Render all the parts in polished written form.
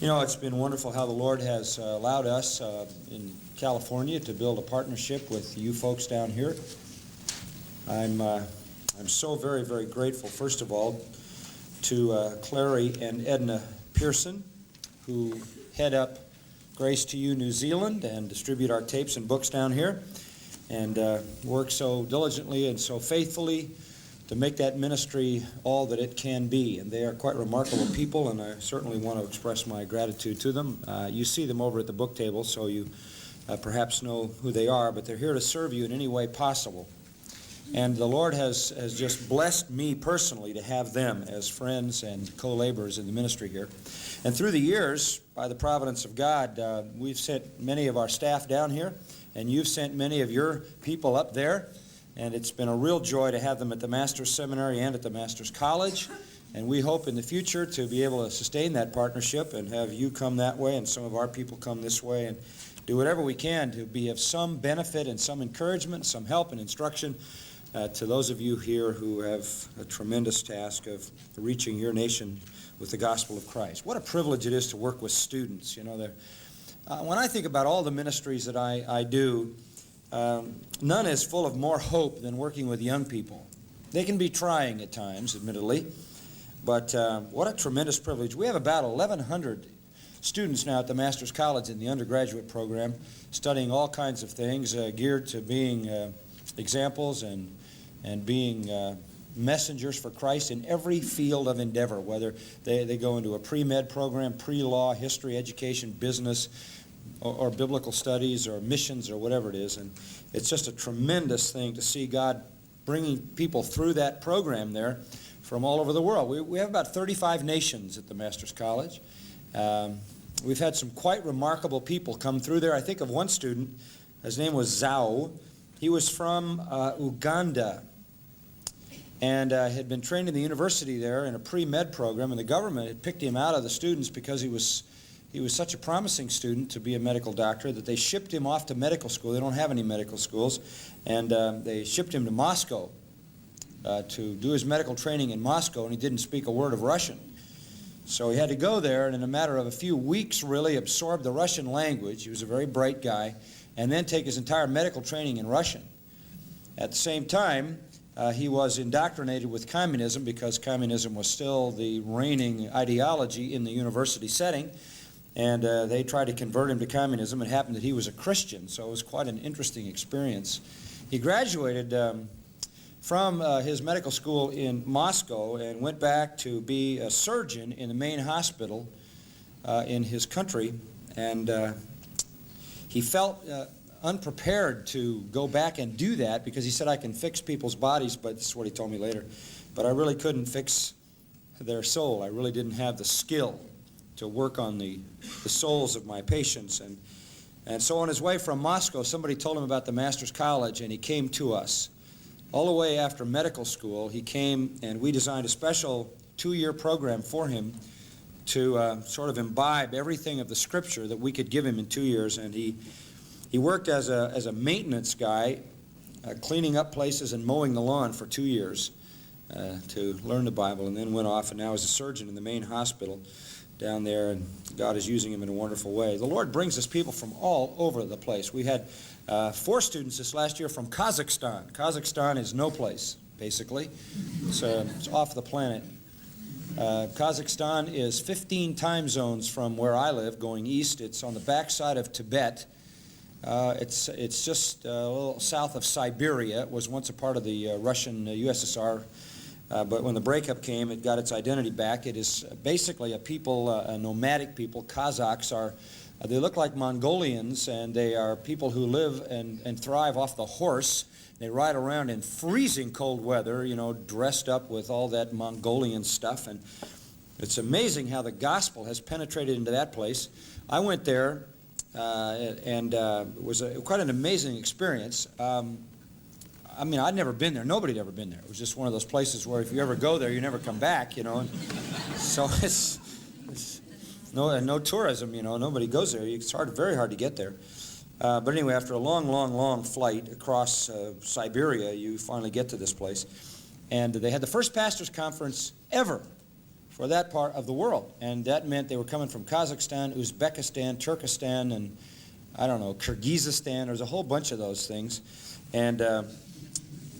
You know, it's been wonderful how the Lord has allowed us in California to build a partnership with you folks down here. I'm so very, very grateful, first of all, to Clary and Edna Pearson, who head up Grace to You New Zealand and distribute our tapes and books down here, and work so diligently and so faithfully to make that ministry all that it can be. And they are quite remarkable people, and I certainly want to express my gratitude to them. You see them over at the book table, so you perhaps know who they are, but they're here to serve you in any way possible. And the Lord has just blessed me personally to have them as friends and co-laborers in the ministry here. And through the years, by the providence of God, we've sent many of our staff down here, and you've sent many of your people up there. And it's been a real joy to have them at the Master's Seminary and at the Master's College. And we hope in the future to be able to sustain that partnership and have you come that way and some of our people come this way and do whatever we can to be of some benefit and some encouragement, some help and instruction to those of you here who have a tremendous task of reaching your nation with the gospel of Christ. What a privilege it is to work with students. You know, when I think about all the ministries that I do, none is full of more hope than working with young people. They can be trying at times, admittedly, but what a tremendous privilege. We have about 1,100 students now at the Master's College in the undergraduate program, studying all kinds of things geared to being examples and being messengers for Christ in every field of endeavor, whether they go into a pre-med program, pre-law, history, education, business, or biblical studies or missions or whatever it is. And it's just a tremendous thing to see God bringing people through that program there from all over the world. We have about 35 nations at the Master's College. We've had some quite remarkable people come through there. I think of one student. His name was Zhao. He was from Uganda and had been trained in the university there in a pre-med program, and the government had picked him out of the students because he was such a promising student to be a medical doctor that they shipped him off to medical school. They don't have any medical schools. And they shipped him to Moscow to do his medical training in Moscow, and he didn't speak a word of Russian. So he had to go there and in a matter of a few weeks really absorb the Russian language. He was a very bright guy. And then take his entire medical training in Russian. At the same time, he was indoctrinated with communism because communism was still the reigning ideology in the university setting. And they tried to convert him to communism. It happened that he was a Christian, so it was quite an interesting experience. He graduated from his medical school in Moscow and went back to be a surgeon in the main hospital in his country. And he felt unprepared to go back and do that because he said, I can fix people's bodies, but this is what he told me later, but I really couldn't fix their soul. I really didn't have the skill to work on the souls of my patients. And so on his way from Moscow, somebody told him about the Master's College, and he came to us. All the way after medical school, he came, and we designed a special 2-year program for him to sort of imbibe everything of the Scripture that we could give him in 2 years. And he worked as a maintenance guy, cleaning up places and mowing the lawn for 2 years to learn the Bible, and then went off and now is a surgeon in the main hospital down there, and God is using him in a wonderful way. The Lord brings us people from all over the place. We had 4 students this last year from Kazakhstan. Kazakhstan is no place, basically. It's off the planet. Kazakhstan is 15 time zones from where I live, going east. It's on the backside of Tibet. It's just a little south of Siberia. It was once a part of the Russian USSR, but when the breakup came, it got its identity back. It is basically a people, a nomadic people. Kazakhs they look like Mongolians, and they are people who live and thrive off the horse. They ride around in freezing cold weather, you know, dressed up with all that Mongolian stuff. And it's amazing how the gospel has penetrated into that place. I went there, and it was quite an amazing experience. I mean, I'd never been there. Nobody had ever been there. It was just one of those places where if you ever go there, you never come back, you know. And so it's no tourism, you know. Nobody goes there. It's very hard to get there. But anyway, after a long flight across Siberia, you finally get to this place. And they had the first pastors' conference ever for that part of the world. And that meant they were coming from Kazakhstan, Uzbekistan, Turkestan, and I don't know, Kyrgyzstan. There's a whole bunch of those things. And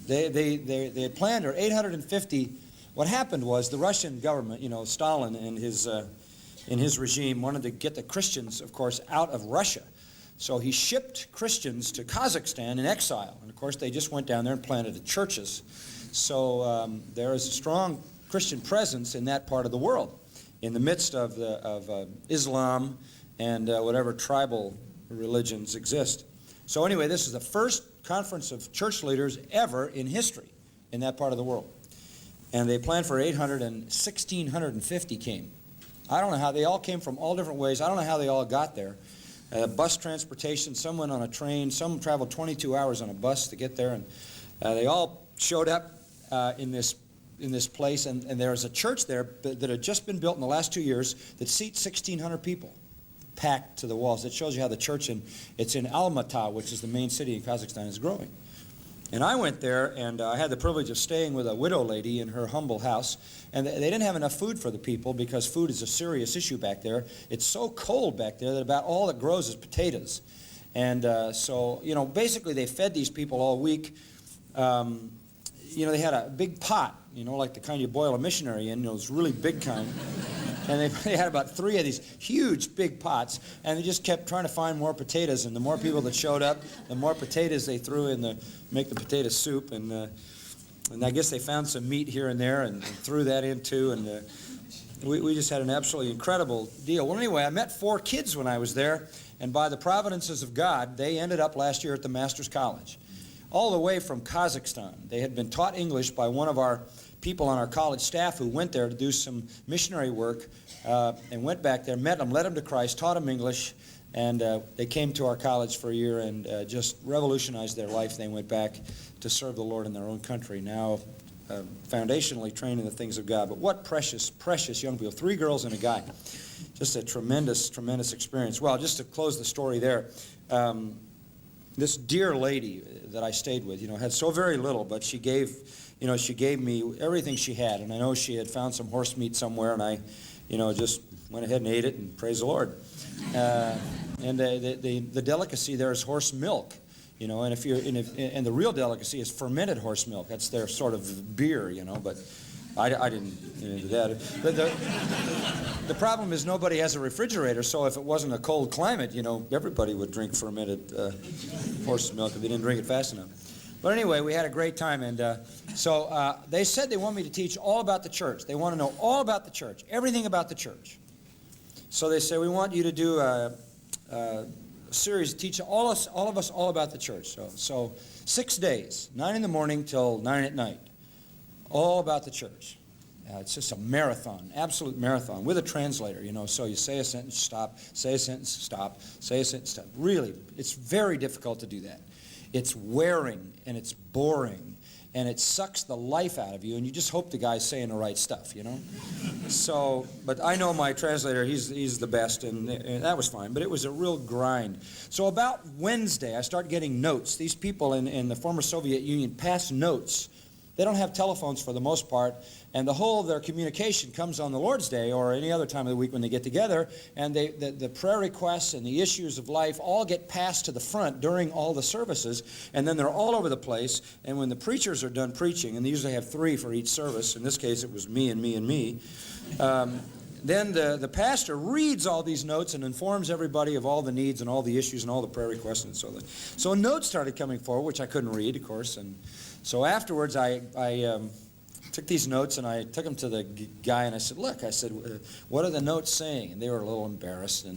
they had planned, or 850. What happened was the Russian government, Stalin and his regime wanted to get the Christians, of course, out of Russia. So he shipped Christians to Kazakhstan in exile. And of course, they just went down there and planted the churches. So there is a strong Christian presence in that part of the world, in the midst of Islam and whatever tribal religions exist. So anyway, this is the first conference of church leaders ever in history in that part of the world. And they planned for 800, and 1,650 came. I don't know how. They all came from all different ways. I don't know how they all got there. Bus transportation, some went on a train, some traveled 22 hours on a bus to get there, and they all showed up in this place, and there's a church there that had just been built in the last 2 years that seats 1,600 people, packed to the walls. It shows you how the church it's in Almaty, which is the main city in Kazakhstan, is growing. And I went there, and I had the privilege of staying with a widow lady in her humble house. And they didn't have enough food for the people because food is a serious issue back there. It's so cold back there that about all that grows is potatoes. And so, basically they fed these people all week. They had a big pot, like the kind you boil a missionary in, those really big kind. And they had about 3 of these huge big pots, and they just kept trying to find more potatoes. And the more people that showed up, the more potatoes they threw in make the potato soup. And I guess they found some meat here and there and threw that in too. And we just had an absolutely incredible deal. Well, anyway, I met 4 kids when I was there, and by the providences of God, they ended up last year at the Master's College, all the way from Kazakhstan. They had been taught English by one of our people on our college staff who went there to do some missionary work and went back there, met them, led them to Christ, taught them English, and they came to our college for a year and just revolutionized their life. They went back to serve the Lord in their own country, now foundationally trained in the things of God. But what precious, precious young people, 3 girls and a guy. Just a tremendous, tremendous experience. Well, just to close the story there, this dear lady that I stayed with, had so very little, but she gave me everything she had. And I know she had found some horse meat somewhere, and I, just went ahead and ate it, and praise the Lord. And the delicacy there is horse milk, and and the real delicacy is fermented horse milk. That's their sort of beer, but I didn't do that. But the problem is nobody has a refrigerator, so if it wasn't a cold climate, everybody would drink fermented horse milk if they didn't drink it fast enough. But anyway, we had a great time, and so they said they want me to teach all about the church. They want to know all about the church, everything about the church. So they said, we want you to do a series, teach all of us all about the church. So 6 days, 9 in the morning till 9 at night, all about the church. It's just a marathon, absolute marathon, with a translator, so you say a sentence, stop, say a sentence, stop, say a sentence, stop. Really, it's very difficult to do that. It's wearing, and it's boring, and it sucks the life out of you, and you just hope the guy's saying the right stuff, So, but I know my translator, he's the best, and that was fine, but it was a real grind. So about Wednesday, I start getting notes. These people in the former Soviet Union pass notes. They don't have telephones for the most part, and the whole of their communication comes on the Lord's Day or any other time of the week when they get together, and the prayer requests and the issues of life all get passed to the front during all the services, and then they're all over the place, and when the preachers are done preaching, and they usually have 3 for each service, in this case it was me and me and me, then the pastor reads all these notes and informs everybody of all the needs and all the issues and all the prayer requests and so on. So notes started coming forward, which I couldn't read, of course, and so afterwards I took these notes and I took them to the guy and I said, look, what are the notes saying? And they were a little embarrassed,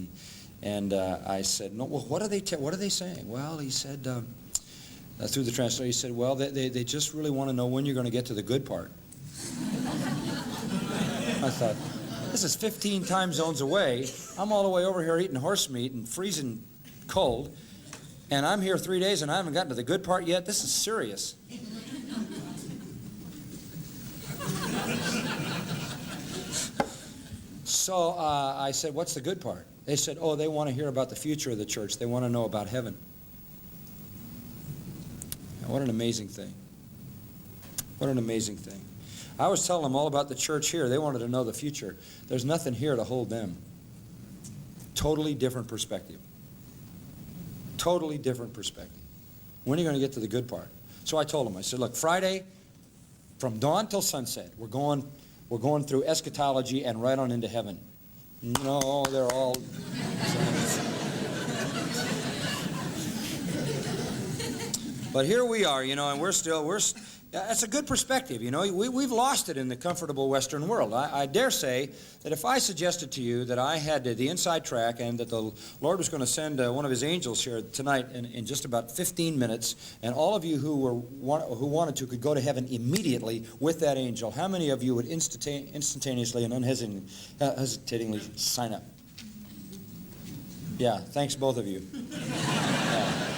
and I said, no, well, what are they saying? Well, he said, through the translator, he said, well, they just really want to know when you're going to get to the good part. I thought, this is 15 time zones away. I'm all the way over here eating horse meat and freezing cold, and I'm here 3 days and I haven't gotten to the good part yet. This is serious. So I said, what's the good part? They said, oh, they want to hear about the future of the church. They want to know about heaven. Now, what an amazing thing. What an amazing thing. I was telling them all about the church here. They wanted to know the future. There's nothing here to hold them. Totally different perspective. Totally different perspective. When are you going to get to the good part? So I told them, I said, look, Friday, from dawn till sunset, we're going through eschatology and right on into heaven. No, they're all... But here we are, and that's a good perspective, We've lost it in the comfortable Western world. I dare say that if I suggested to you that I had the inside track and that the Lord was going to send one of his angels here tonight in just about 15 minutes, and all of you who wanted to could go to heaven immediately with that angel, how many of you would instantaneously and unhesitatingly sign up? Yeah, thanks both of you. Yeah.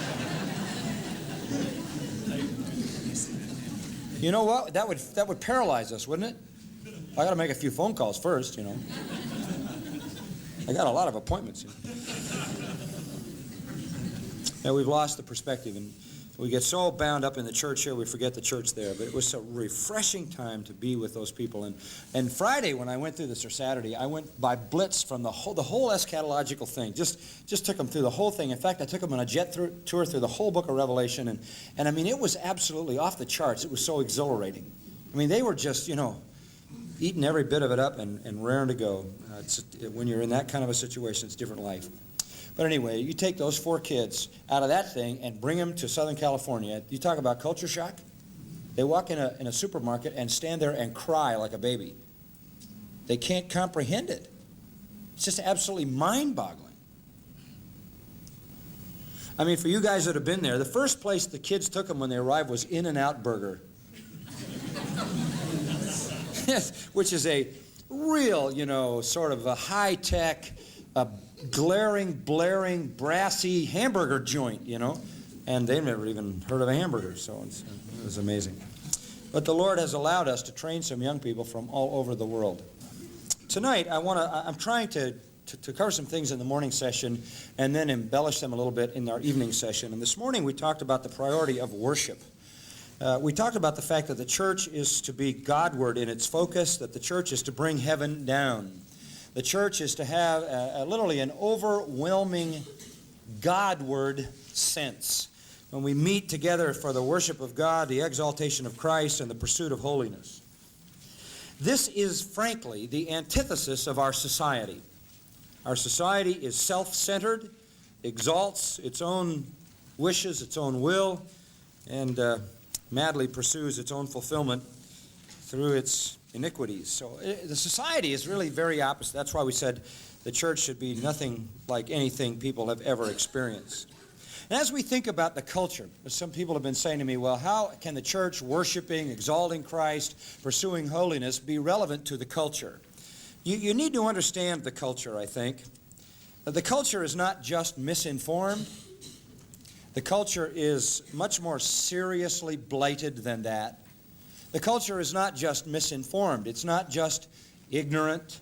You know what? That would paralyze us, wouldn't it? I got to make a few phone calls first, I got a lot of appointments. Now we've lost the perspective, and we get so bound up in the church here, we forget the church there. But it was a refreshing time to be with those people. And Friday, when I went through this, or Saturday, I went by blitz from the whole eschatological thing. Just took them through the whole thing. In fact, I took them on a jet tour through the whole book of Revelation. And I mean, it was absolutely off the charts. It was so exhilarating. I mean, they were just, eating every bit of it up and raring to go. When you're in that kind of a situation, it's a different life. But anyway, you take those 4 kids out of that thing and bring them to Southern California. You talk about culture shock. They walk in a supermarket and stand there and cry like a baby. They can't comprehend it. It's just absolutely mind-boggling. I mean, for you guys that have been there, the first place the kids took them when they arrived was In-N-Out Burger. Which is a real, sort of a high-tech, glaring, blaring, brassy hamburger joint, and they've never even heard of a hamburger, so it was amazing. But the Lord has allowed us to train some young people from all over the world. Tonight, I'm trying to cover some things in the morning session and then embellish them a little bit in our evening session. And this morning we talked about the priority of worship. We talked about the fact that the church is to be Godward in its focus, that the church is to bring heaven down. The church is to have literally an overwhelming Godward sense when we meet together for the worship of God, the exaltation of Christ, and the pursuit of holiness. This is, frankly, the antithesis of our society. Our society is self-centered, exalts its own wishes, its own will, and madly pursues its own fulfillment through its iniquities. So the society is really very opposite. That's why we said the church should be nothing like anything people have ever experienced. And as we think about the culture, some people have been saying to me, well, how can the church worshiping, exalting Christ, pursuing holiness be relevant to the culture? You need to understand the culture, I think. The culture is not just misinformed. The culture is much more seriously blighted than that. The culture is not just misinformed. It's not just ignorant.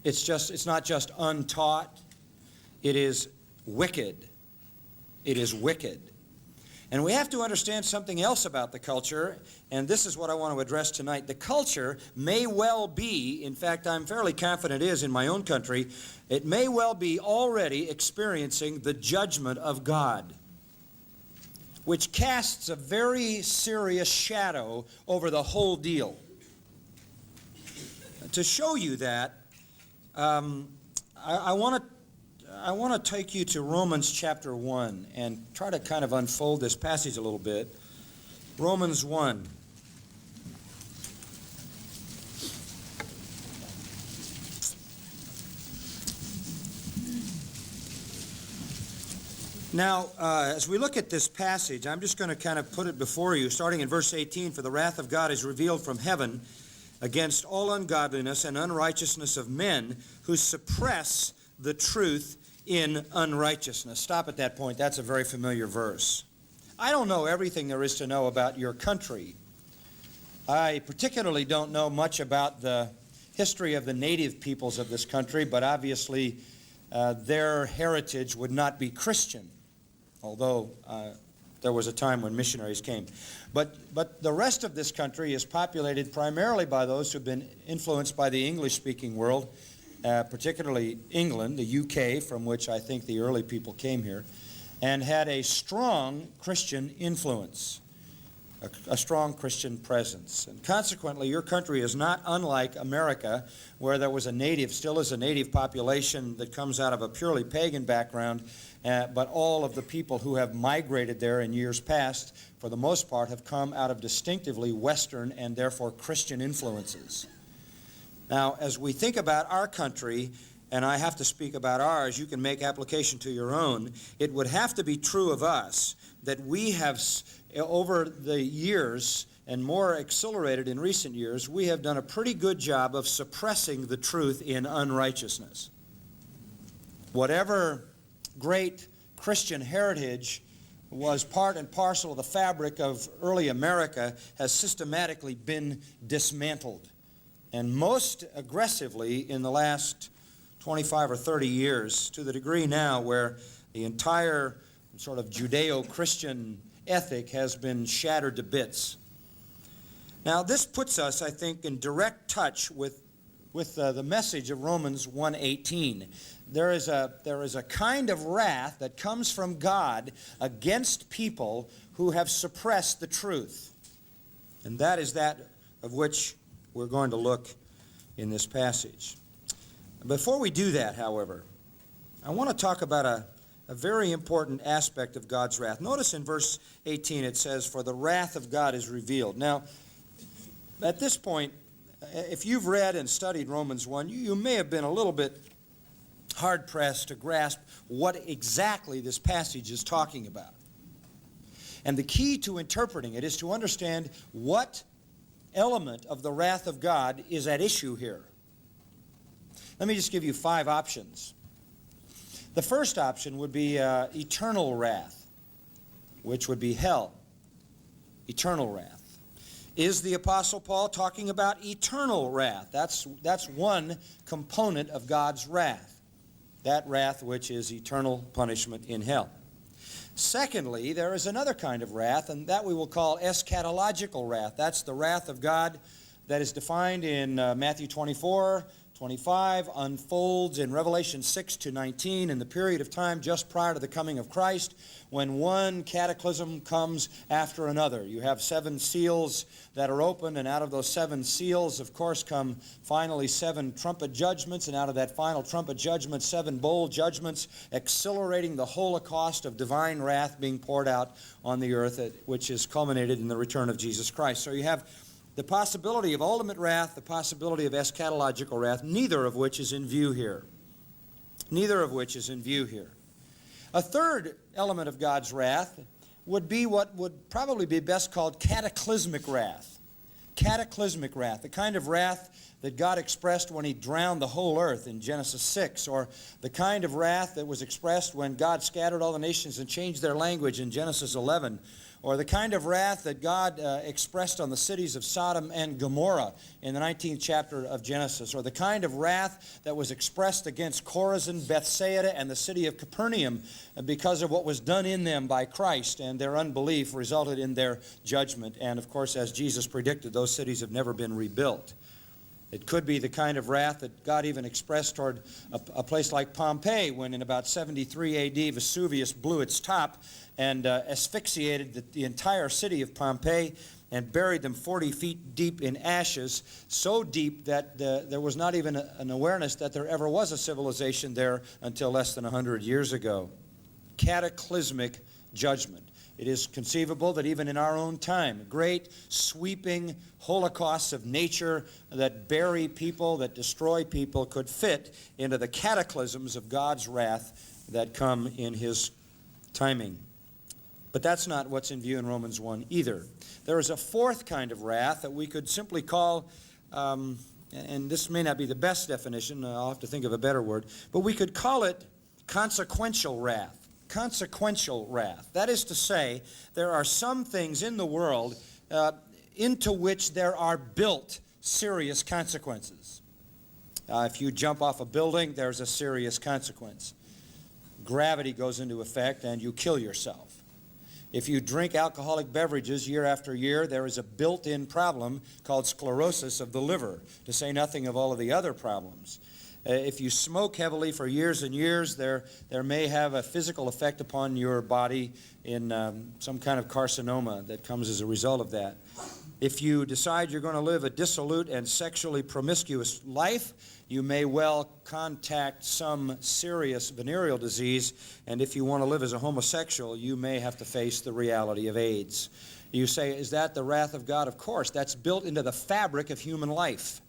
It's not just untaught. It is wicked. It is wicked. And we have to understand something else about the culture, and this is what I want to address tonight. The culture may well be, in fact, I'm fairly confident it is in my own country, it may well be already experiencing the judgment of God, which casts a very serious shadow over the whole deal. To show you that, I want to take you to Romans chapter 1 and try to kind of unfold this passage a little bit. Romans 1. Now, as we look at this passage, I'm just going to kind of put it before you, starting in verse 18, "For the wrath of God is revealed from heaven against all ungodliness and unrighteousness of men who suppress the truth in unrighteousness." Stop at that point. That's a very familiar verse. I don't know everything there is to know about your country. I particularly don't know much about the history of the native peoples of this country, but obviously their heritage would not be Christian. Although there was a time when missionaries came. But the rest of this country is populated primarily by those who've been influenced by the English-speaking world, particularly England, the UK, from which I think the early people came here, and had a strong Christian influence, a strong Christian presence. And consequently, your country is not unlike America, where there was still is a native population that comes out of a purely pagan background, but all of the people who have migrated there in years past, for the most part, have come out of distinctively Western and therefore Christian influences. Now, as we think about our country, and I have to speak about ours, you can make application to your own, it would have to be true of us that we have, over the years, and more accelerated in recent years, we have done a pretty good job of suppressing the truth in unrighteousness. Whatever great Christian heritage was part and parcel of the fabric of early America has systematically been dismantled. And most aggressively in the last 25 or 30 years, to the degree now where the entire sort of Judeo-Christian ethic has been shattered to bits. Now, this puts us, I think, in direct touch with the message of Romans 1:18. There is a kind of wrath that comes from God against people who have suppressed the truth. And that is that of which we're going to look in this passage. Before we do that, however, I want to talk about a very important aspect of God's wrath. Notice in verse 18 it says, "For the wrath of God is revealed." Now, at this point, if you've read and studied Romans 1, you may have been a little bit hard-pressed to grasp what exactly this passage is talking about. And the key to interpreting it is to understand what element of the wrath of God is at issue here. Let me just give you 5 options. The first option would be eternal wrath, which would be hell. Eternal wrath. Is the Apostle Paul talking about eternal wrath? That's one component of God's wrath. That wrath which is eternal punishment in hell. Secondly, there is another kind of wrath, and that we will call eschatological wrath. That's the wrath of God that is defined in Matthew 24:25, unfolds in Revelation 6-19, in the period of time just prior to the coming of Christ, when one cataclysm comes after another. You have 7 seals that are opened, and out of those 7 seals, of course, come finally 7 trumpet judgments, and out of that final trumpet judgment, 7 bowl judgments, accelerating the holocaust of divine wrath being poured out on the earth, which is culminated in the return of Jesus Christ. So you have the possibility of ultimate wrath, the possibility of eschatological wrath, neither of which is in view here. Neither of which is in view here. A third element of God's wrath would be what would probably be best called cataclysmic wrath. Cataclysmic wrath, the kind of wrath that God expressed when He drowned the whole earth in Genesis 6, or the kind of wrath that was expressed when God scattered all the nations and changed their language in Genesis 11, or the kind of wrath that God expressed on the cities of Sodom and Gomorrah in the 19th chapter of Genesis, or the kind of wrath that was expressed against Chorazin, Bethsaida, and the city of Capernaum because of what was done in them by Christ, and their unbelief resulted in their judgment. And of course, as Jesus predicted, those cities have never been rebuilt. It could be the kind of wrath that God even expressed toward a place like Pompeii, when in about 73 A.D. Vesuvius blew its top and asphyxiated the entire city of Pompeii and buried them 40 feet deep in ashes, so deep that there was not even an awareness that there ever was a civilization there until less than 100 years ago. Cataclysmic judgment. It is conceivable that even in our own time, great sweeping holocausts of nature that bury people, that destroy people, could fit into the cataclysms of God's wrath that come in His timing. But that's not what's in view in Romans 1 either. There is a fourth kind of wrath that we could simply call, and this may not be the best definition, I'll have to think of a better word, but we could call it consequential wrath. Consequential wrath. That is to say, there are some things in the world into which there are built serious consequences. If you jump off a building, there's a serious consequence. Gravity goes into effect and you kill yourself. If you drink alcoholic beverages year after year, there is a built-in problem called sclerosis of the liver, to say nothing of all of the other problems. If you smoke heavily for years and years, there may have a physical effect upon your body in some kind of carcinoma that comes as a result of that. If you decide you're going to live a dissolute and sexually promiscuous life, you may well contact some serious venereal disease, and if you want to live as a homosexual, you may have to face the reality of AIDS. You say, is that the wrath of God? Of course, that's built into the fabric of human life.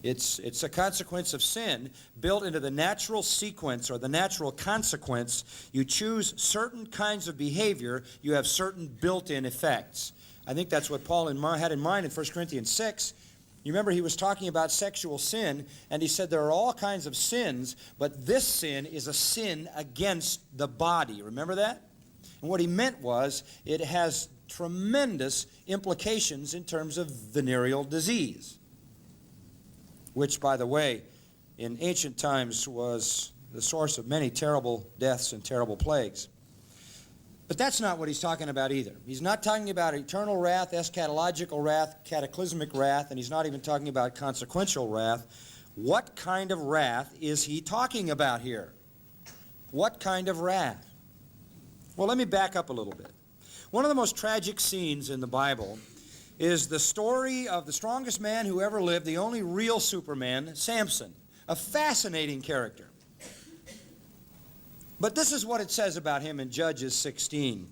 It's a consequence of sin built into the natural sequence or the natural consequence. You choose certain kinds of behavior, you have certain built-in effects. I think that's what Paul had in mind in 1 Corinthians 6. You remember he was talking about sexual sin, and he said there are all kinds of sins, but this sin is a sin against the body. Remember that? And what he meant was it has tremendous implications in terms of venereal disease, which, by the way, in ancient times was the source of many terrible deaths and terrible plagues. But that's not what he's talking about either. He's not talking about eternal wrath, eschatological wrath, cataclysmic wrath, and he's not even talking about consequential wrath. What kind of wrath is he talking about here? What kind of wrath? Well, let me back up a little bit. One of the most tragic scenes in the Bible is the story of the strongest man who ever lived, the only real Superman, Samson, a fascinating character. But this is what it says about him in Judges 16.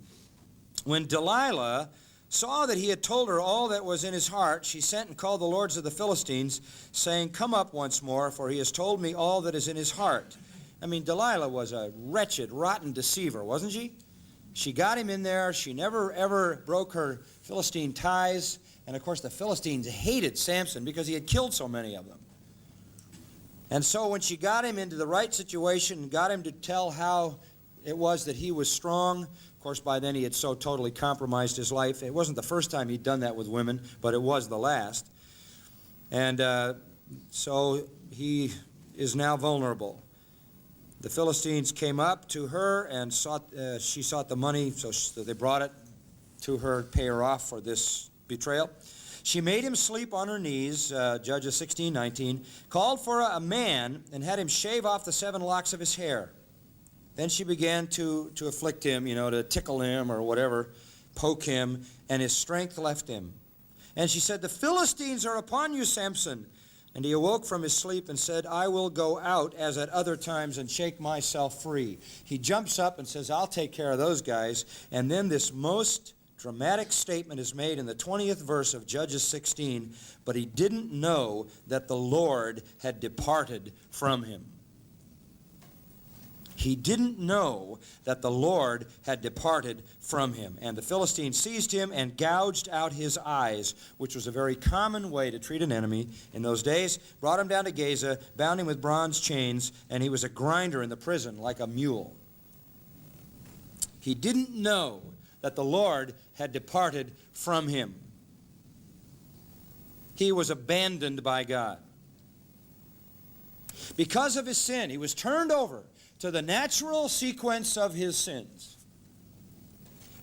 When Delilah saw that he had told her all that was in his heart, she sent and called the lords of the Philistines, saying, "Come up once more, for he has told me all that is in his heart." I mean, Delilah was a wretched, rotten deceiver, wasn't she? She got him in there. She never, ever broke her Philistine ties. And, of course, the Philistines hated Samson because he had killed so many of them. And so when she got him into the right situation and got him to tell how it was that he was strong, of course, by then he had so totally compromised his life. It wasn't the first time he'd done that with women, but it was the last. And so he is now vulnerable. The Philistines came up to her and she sought the money, so they brought it to her, pay her off for this betrayal. She made him sleep on her knees, Judges 16:19, called for a man and had him shave off the 7 locks of his hair. Then she began to afflict him, to tickle him or whatever, poke him, and his strength left him. And she said, "The Philistines are upon you, Samson." And he awoke from his sleep and said, "I will go out as at other times and shake myself free." He jumps up and says, "I'll take care of those guys." And then this most dramatic statement is made in the 20th verse of Judges 16, but he didn't know that the Lord had departed from him. He didn't know that the Lord had departed from him. And the Philistines seized him and gouged out his eyes, which was a very common way to treat an enemy in those days. Brought him down to Gaza, bound him with bronze chains, and he was a grinder in the prison like a mule. He didn't know that the Lord had departed from him. He was abandoned by God. Because of his sin, he was turned over to the natural sequence of his sins.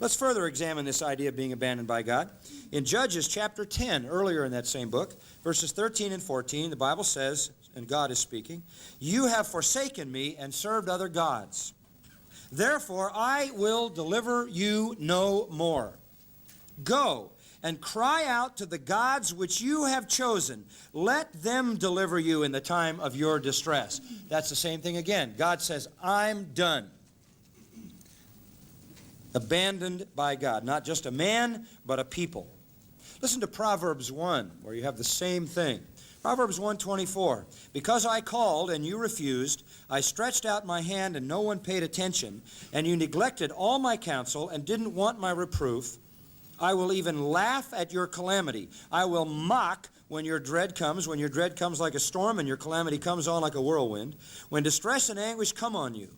Let's further examine this idea of being abandoned by God. In Judges chapter 10, earlier in that same book, verses 13 and 14, the Bible says, and God is speaking, "You have forsaken me and served other gods. Therefore, I will deliver you no more. Go and cry out to the gods which you have chosen. Let them deliver you in the time of your distress." That's the same thing again. God says, I'm done. Abandoned by God. Not just a man, but a people. Listen to Proverbs 1, where you have the same thing. Proverbs 1:24, "Because I called and you refused, I stretched out my hand and no one paid attention, and you neglected all my counsel and didn't want my reproof, I will even laugh at your calamity. I will mock when your dread comes like a storm and your calamity comes on like a whirlwind, when distress and anguish come on you.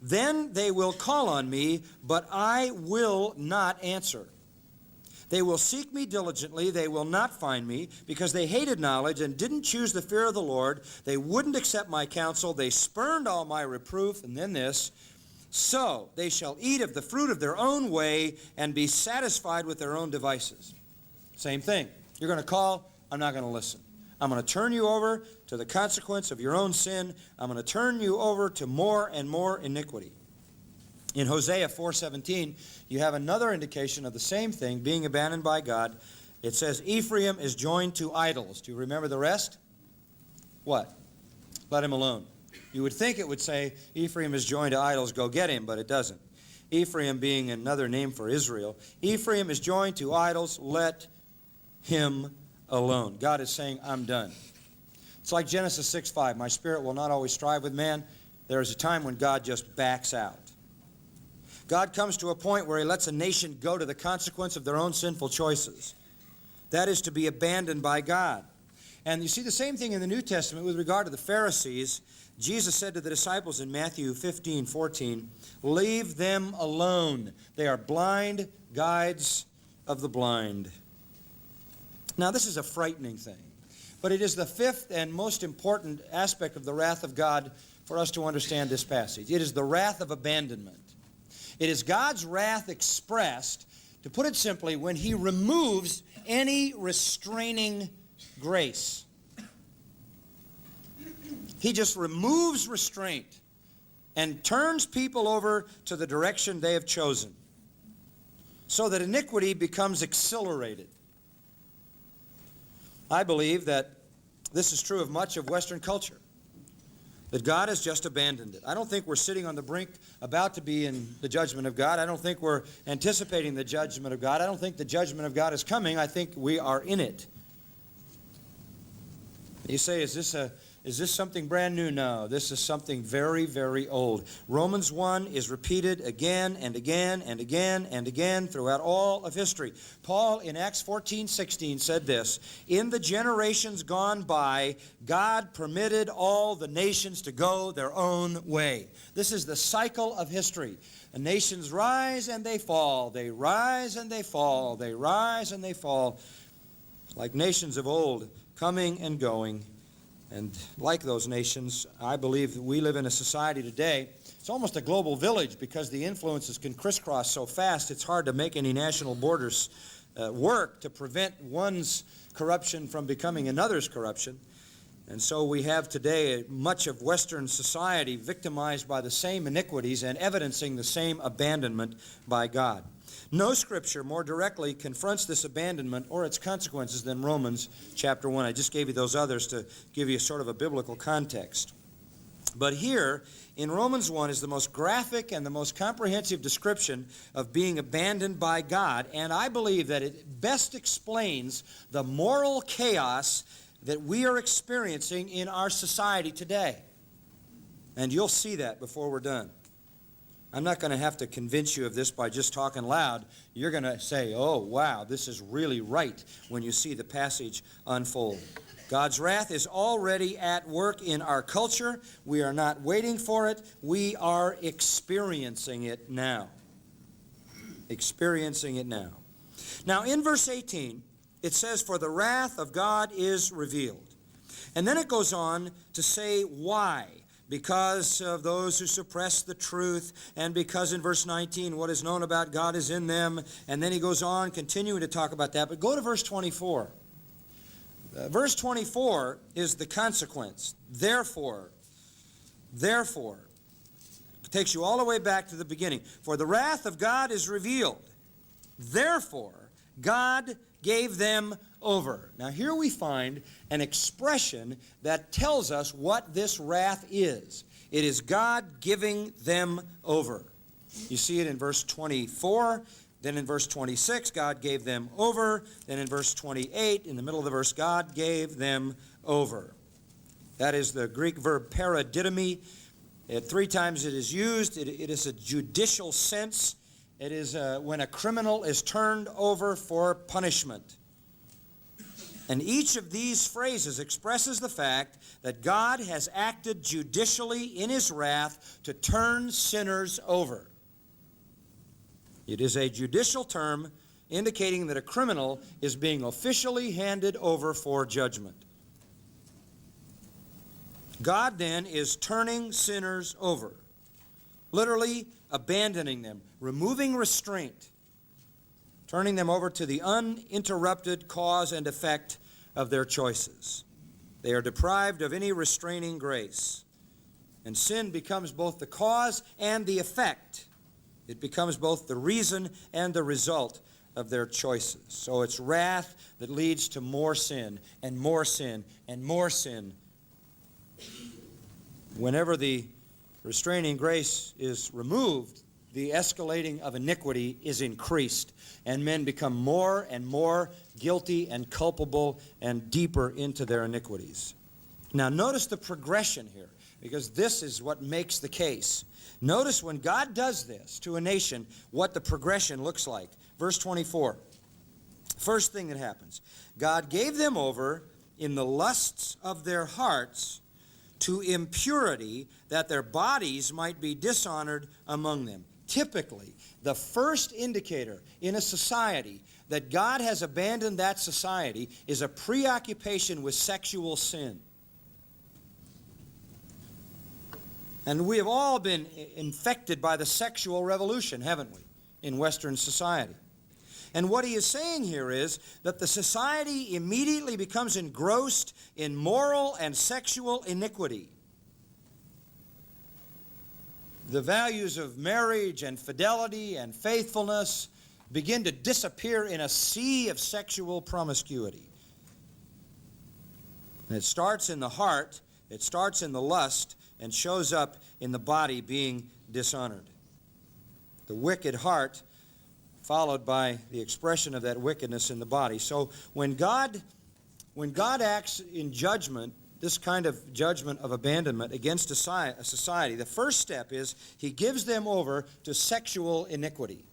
Then they will call on me, but I will not answer. They will seek me diligently, they will not find me, because they hated knowledge and didn't choose the fear of the Lord. They wouldn't accept my counsel, they spurned all my reproof." And then this, So they shall eat of the fruit of their own way and be satisfied with their own devices. Same thing. You're going to call, I'm not going to listen. I'm going to turn you over to the consequence of your own sin. I'm going to turn you over to more and more iniquity. In Hosea 4:17, you have another indication of the same thing, being abandoned by God. It says, Ephraim is joined to idols. Do you remember the rest? What? Let him alone. You would think it would say, Ephraim is joined to idols, go get him, but it doesn't. Ephraim being another name for Israel. Ephraim is joined to idols, let him alone. God is saying, I'm done. It's like Genesis 6:5. My spirit will not always strive with man. There is a time when God just backs out. God comes to a point where he lets a nation go to the consequence of their own sinful choices. That is to be abandoned by God. And you see the same thing in the New Testament with regard to the Pharisees. Jesus said to the disciples in Matthew 15:14, leave them alone. They are blind guides of the blind. Now this is a frightening thing, but it is the fifth and most important aspect of the wrath of God for us to understand this passage. It is the wrath of abandonment. It is God's wrath expressed, to put it simply, when he removes any restraining grace. He just removes restraint and turns people over to the direction they have chosen, so that iniquity becomes accelerated. I believe that this is true of much of Western culture, that God has just abandoned it. I don't think we're sitting on the brink about to be in the judgment of God. I don't think we're anticipating the judgment of God. I don't think the judgment of God is coming. I think we are in it. You say, is this something brand new? No, this is something very, very old. Romans 1 is repeated again and again and again and again throughout all of history. Paul in Acts 14:16 said this, in the generations gone by, God permitted all the nations to go their own way. This is the cycle of history. The nations rise and they fall. They rise and they fall. They rise and they fall. Like nations of old, coming and going. And like those nations, I believe that we live in a society today, it's almost a global village, because the influences can crisscross so fast, it's hard to make any national borders work to prevent one's corruption from becoming another's corruption. And so we have today much of Western society victimized by the same iniquities and evidencing the same abandonment by God. No scripture more directly confronts this abandonment or its consequences than Romans chapter 1. I just gave you those others to give you sort of a biblical context. But here in Romans 1 is the most graphic and the most comprehensive description of being abandoned by God, and I believe that it best explains the moral chaos that we are experiencing in our society today. And you'll see that before we're done. I'm not going to have to convince you of this by just talking loud. You're going to say, oh, wow, this is really right when you see the passage unfold. God's wrath is already at work in our culture. We are not waiting for it. We are experiencing it now. Experiencing it now. Now, in verse 18, it says, for the wrath of God is revealed. And then it goes on to say why. Because of those who suppress the truth, and because in verse 19, what is known about God is in them. And then he goes on, continuing to talk about that. But go to verse 24. Verse 24 is the consequence. Therefore, it takes you all the way back to the beginning. For the wrath of God is revealed. Therefore, God gave them over. Now here we find an expression that tells us what this wrath is. It is God giving them over. You see it in verse 24. Then in verse 26, God gave them over. Then in verse 28, in the middle of the verse, God gave them over. That is the Greek verb paradidomi. 3 times it is used. It is a judicial sense. It is when a criminal is turned over for punishment. And each of these phrases expresses the fact that God has acted judicially in his wrath to turn sinners over. It is a judicial term indicating that a criminal is being officially handed over for judgment. God then is turning sinners over. literally abandoning them, removing restraint, turning them over to the uninterrupted cause and effect of their choices. They are deprived of any restraining grace. And sin becomes both the cause and the effect. It becomes both the reason and the result of their choices. So it's wrath that leads to more sin and more sin and more sin. Whenever the restraining grace is removed, the escalating of iniquity is increased, and men become more and more guilty and culpable and deeper into their iniquities. Now notice the progression here, because this is what makes the case. Notice when God does this to a nation, what the progression looks like. Verse 24. First thing that happens. God gave them over in the lusts of their hearts to impurity, that their bodies might be dishonored among them. Typically, the first indicator in a society that God has abandoned that society is a preoccupation with sexual sin. And we have all been infected by the sexual revolution, haven't we, in Western society? And what he is saying here is that the society immediately becomes engrossed in moral and sexual iniquity. The values of marriage and fidelity and faithfulness begin to disappear in a sea of sexual promiscuity. And it starts in the heart, it starts in the lust, and shows up in the body being dishonored. The wicked heart followed by the expression of that wickedness in the body. So when God acts in judgment, this kind of judgment of abandonment against a society, the first step is he gives them over to sexual iniquity.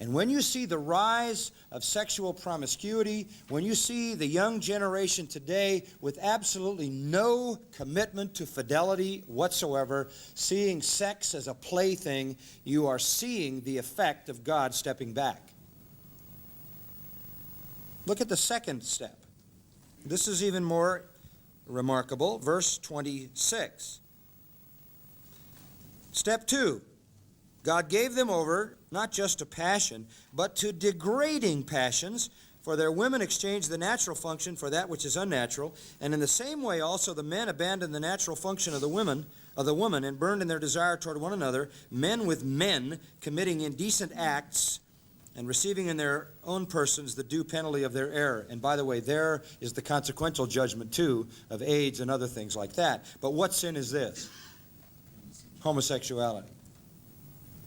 And when you see the rise of sexual promiscuity, when you see the young generation today with absolutely no commitment to fidelity whatsoever, seeing sex as a plaything, you are seeing the effect of God stepping back. Look at the second step. This is even more remarkable. Verse 26. Step 2. God gave them over not just to passion, but to degrading passions, for their women exchanged the natural function for that which is unnatural, and in the same way also the men abandoned the natural function of the woman, and burned in their desire toward one another, men with men committing indecent acts and receiving in their own persons the due penalty of their error. And by the way, there is the consequential judgment too of AIDS and other things like that. But what sin is this? Homosexuality.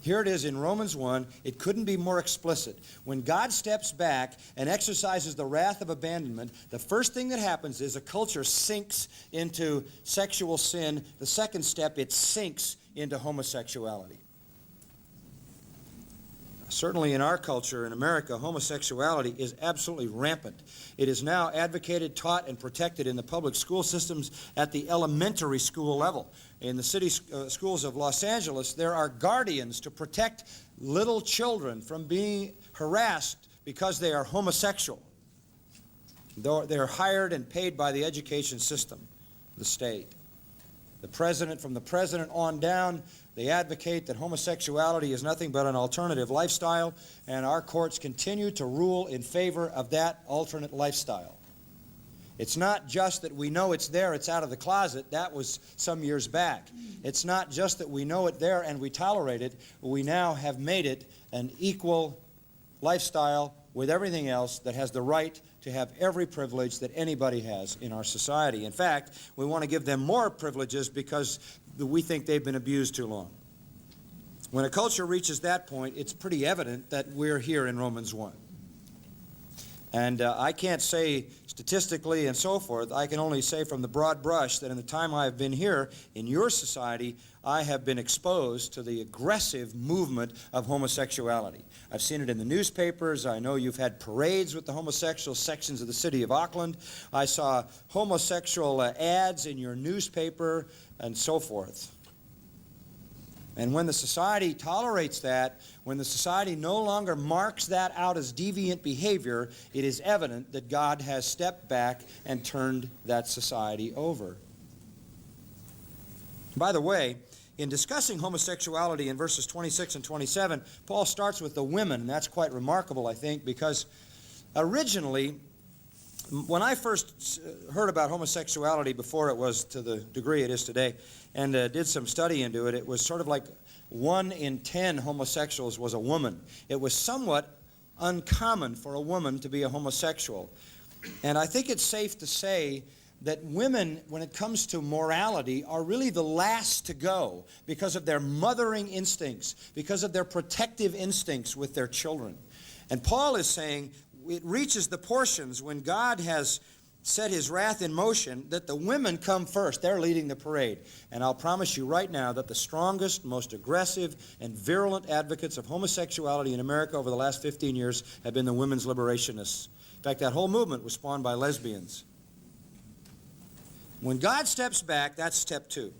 Here it is in Romans 1. It couldn't be more explicit. When God steps back and exercises the wrath of abandonment, the first thing that happens is a culture sinks into sexual sin. The second step, it sinks into homosexuality. Certainly in our culture, in America, homosexuality is absolutely rampant. It is now advocated, taught, and protected in the public school systems at the elementary school level. In the city schools of Los Angeles, there are guardians to protect little children from being harassed because they are homosexual. They're hired and paid by the education system, the state. From the president on down, they advocate that homosexuality is nothing but an alternative lifestyle, and our courts continue to rule in favor of that alternate lifestyle. It's not just that we know it's there, it's out of the closet. That was some years back. It's not just that we know it there and we tolerate it. We now have made it an equal lifestyle with everything else that has the right to have every privilege that anybody has in our society. In fact, we want to give them more privileges because we think they've been abused too long. When a culture reaches that point, it's pretty evident that we're here in Romans 1. And I can't say statistically and so forth. I can only say from the broad brush that in the time I have been here in your society, I have been exposed to the aggressive movement of homosexuality. I've seen it in the newspapers. I know you've had parades with the homosexual sections of the city of Auckland. I saw homosexual ads in your newspaper and so forth. And when the society tolerates that, when the society no longer marks that out as deviant behavior, it is evident that God has stepped back and turned that society over. By the way, in discussing homosexuality in verses 26 and 27, Paul starts with the women, and that's quite remarkable, I think, because originally, when I first heard about homosexuality before it was to the degree it is today, and did some study into it, it was sort of like 1 in 10 homosexuals was a woman. It was somewhat uncommon for a woman to be a homosexual. And I think it's safe to say that women, when it comes to morality, are really the last to go because of their mothering instincts, because of their protective instincts with their children. And Paul is saying it reaches the portions when God has set his wrath in motion that the women come first. They're leading the parade. And I'll promise you right now that the strongest, most aggressive, and virulent advocates of homosexuality in America over the last 15 years have been the women's liberationists. In fact, that whole movement was spawned by lesbians. When God steps back, that's step 2.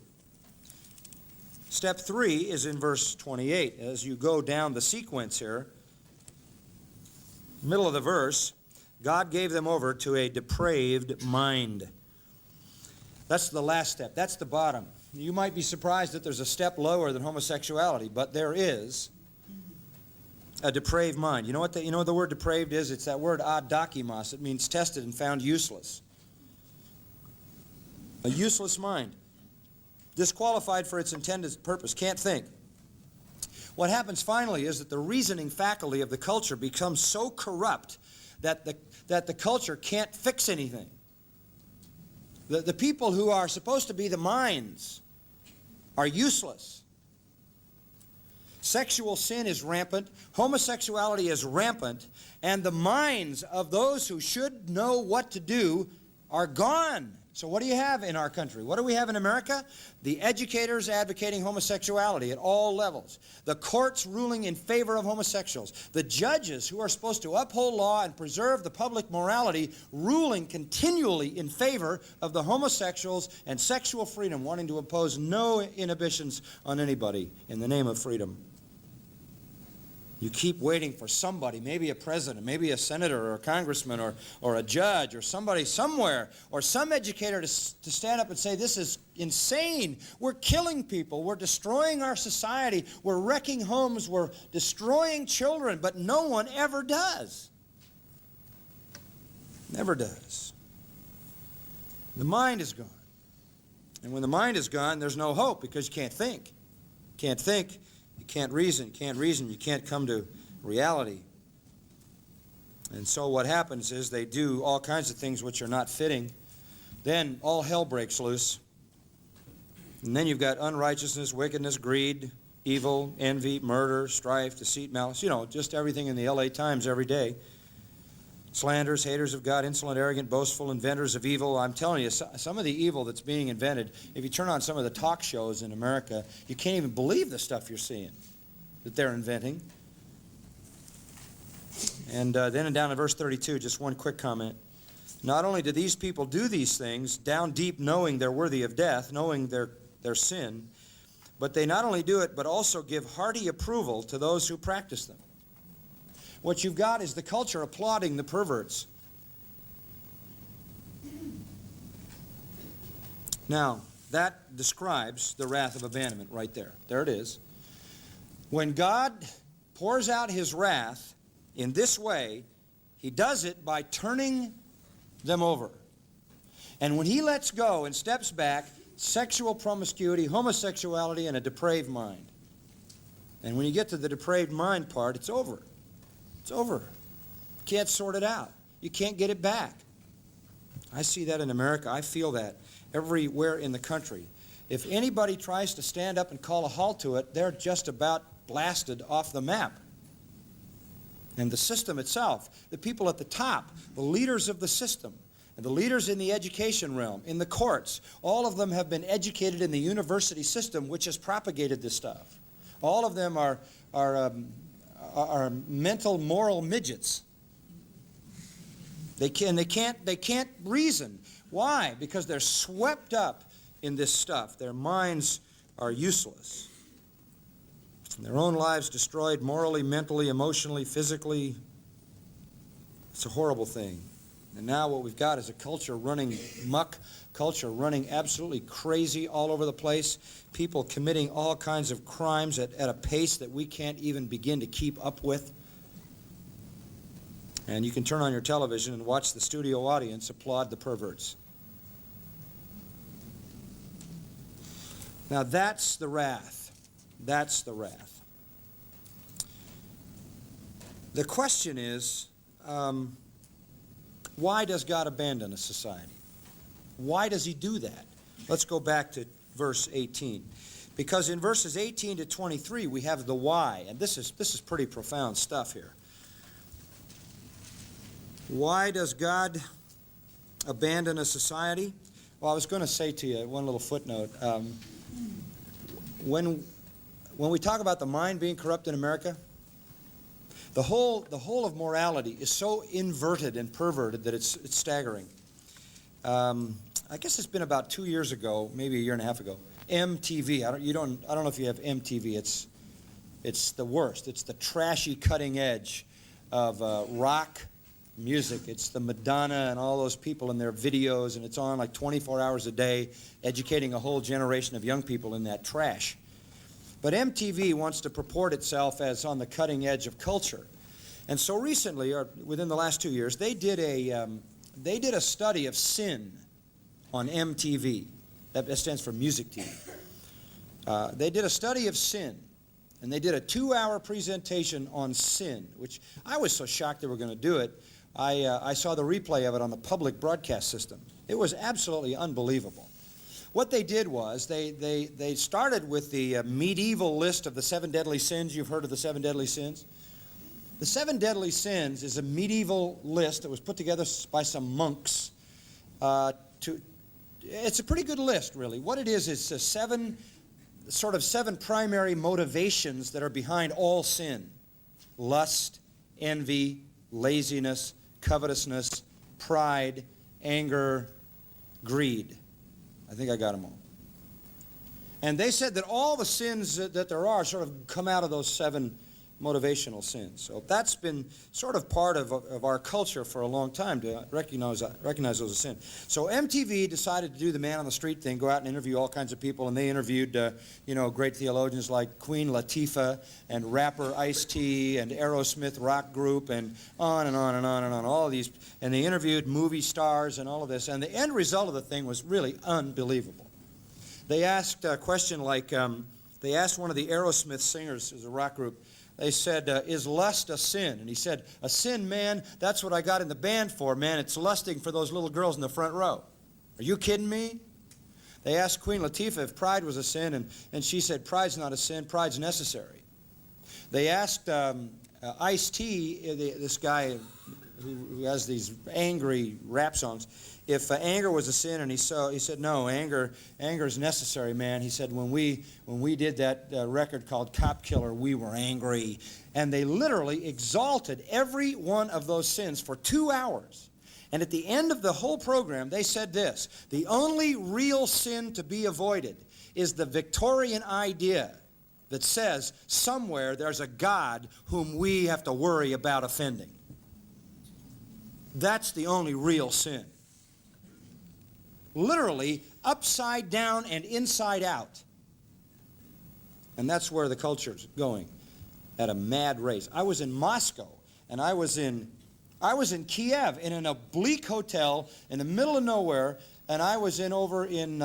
Step 3 is in verse 28. As you go down the sequence here, middle of the verse, God gave them over to a depraved mind. That's the last step. That's the bottom. You might be surprised that there's a step lower than homosexuality, but there is a depraved mind. You know what the word depraved is? It's that word adokimos. It means tested and found useless. A useless mind. Disqualified for its intended purpose. Can't think. What happens finally is that the reasoning faculty of the culture becomes so corrupt that the culture can't fix anything. The people who are supposed to be the minds are useless. Sexual sin is rampant, homosexuality is rampant, and the minds of those who should know what to do are gone. So what do you have in our country? What do we have in America? The educators advocating homosexuality at all levels. The courts ruling in favor of homosexuals. The judges who are supposed to uphold law and preserve the public morality ruling continually in favor of the homosexuals and sexual freedom, wanting to impose no inhibitions on anybody in the name of freedom. You keep waiting for somebody, maybe a president, maybe a senator or a congressman or a judge or somebody somewhere or some educator to stand up and say, this is insane. We're killing people. We're destroying our society. We're wrecking homes. We're destroying children. But no one ever does. Never does. The mind is gone. And when the mind is gone, there's no hope because you can't think. Can't think. You can't reason, you can't come to reality. And so what happens is they do all kinds of things which are not fitting. Then all hell breaks loose. And then you've got unrighteousness, wickedness, greed, evil, envy, murder, strife, deceit, malice. You know, just everything in the LA Times every day. Slanders, haters of God, insolent, arrogant, boastful, inventors of evil. I'm telling you, some of the evil that's being invented, if you turn on some of the talk shows in America, you can't even believe the stuff you're seeing that they're inventing. And then down in verse 32, just one quick comment. Not only do these people do these things, down deep knowing they're worthy of death, knowing their sin, but they not only do it, but also give hearty approval to those who practice them. What you've got is the culture applauding the perverts. Now, that describes the wrath of abandonment right there. There it is. When God pours out his wrath in this way, he does it by turning them over. And when he lets go and steps back, sexual promiscuity, homosexuality, and a depraved mind. And when you get to the depraved mind part, it's over. It's over. You can't sort it out. You can't get it back. I see that in America. I feel that everywhere in the country. If anybody tries to stand up and call a halt to it, they're just about blasted off the map. And the system itself, the people at the top, the leaders of the system, and the leaders in the education realm, in the courts, all of them have been educated in the university system, which has propagated this stuff. All of them are mental, moral midgets. They can't reason. Why? Because they're swept up in this stuff. Their minds are useless. Their own lives destroyed morally, mentally, emotionally, physically. It's a horrible thing. And now what we've got is a culture running muck, culture running absolutely crazy all over the place, people committing all kinds of crimes at a pace that we can't even begin to keep up with. And you can turn on your television and watch the studio audience applaud the perverts. Now that's the wrath. That's the wrath. The question is, why does God abandon a society? Why does he do that? Let's go back to verse 18. Because in verses 18 to 23 we have the why, and this is pretty profound stuff here. Why does God abandon a society? Well, I was going to say to you one little footnote. When we talk about the mind being corrupt in America, the whole of morality is so inverted and perverted that it's staggering. I guess it's been about 2 years ago, maybe a year and a half ago. MTV. I don't know if you have MTV. It's the worst. It's the trashy cutting edge of rock music. It's the Madonna and all those people in their videos, and it's on like 24 hours a day, educating a whole generation of young people in that trash. But MTV wants to purport itself as on the cutting edge of culture. And so recently, or within the last 2 years, they did a study of sin on MTV. That stands for Music TV. They did a study of sin, and they did a 2-hour presentation on sin, which I was so shocked they were going to do it. I saw the replay of it on the public broadcast system. It was absolutely unbelievable. What they did was they started with the medieval list of the 7 deadly sins. You've heard of the 7 deadly sins? The 7 deadly sins is a medieval list that was put together by some monks. It's a pretty good list, really. What it is seven primary motivations that are behind all sin: lust, envy, laziness, covetousness, pride, anger, greed. I think I got them all. And they said that all the sins that there are sort of come out of those 7 motivational sins. So that's been sort of part of our culture for a long time, to recognize those as sin. So MTV decided to do the man on the street thing, go out and interview all kinds of people, and they interviewed great theologians like Queen Latifah and rapper Ice-T and Aerosmith rock group and on and on and on and on, all of these. And they interviewed movie stars and all of this. And the end result of the thing was really unbelievable. They asked a question like, they asked one of the Aerosmith singers, as a rock group, they said, is lust a sin? And he said, a sin, man, that's what I got in the band for, man. It's lusting for those little girls in the front row. Are you kidding me? They asked Queen Latifah if pride was a sin, and she said, pride's not a sin, pride's necessary. They asked Ice-T, this guy who has these angry rap songs, if anger was a sin, and he said, no, anger is necessary, man. He said, when we did that record called Cop Killer, we were angry. And they literally exalted every one of those sins for 2 hours. And at the end of the whole program, they said this: the only real sin to be avoided is the Victorian idea that says somewhere there's a God whom we have to worry about offending. That's the only real sin. Literally upside down and inside out. And that's where the culture's going at a mad race. I was in Moscow, and I was in Kiev in an oblique hotel in the middle of nowhere, and I was over in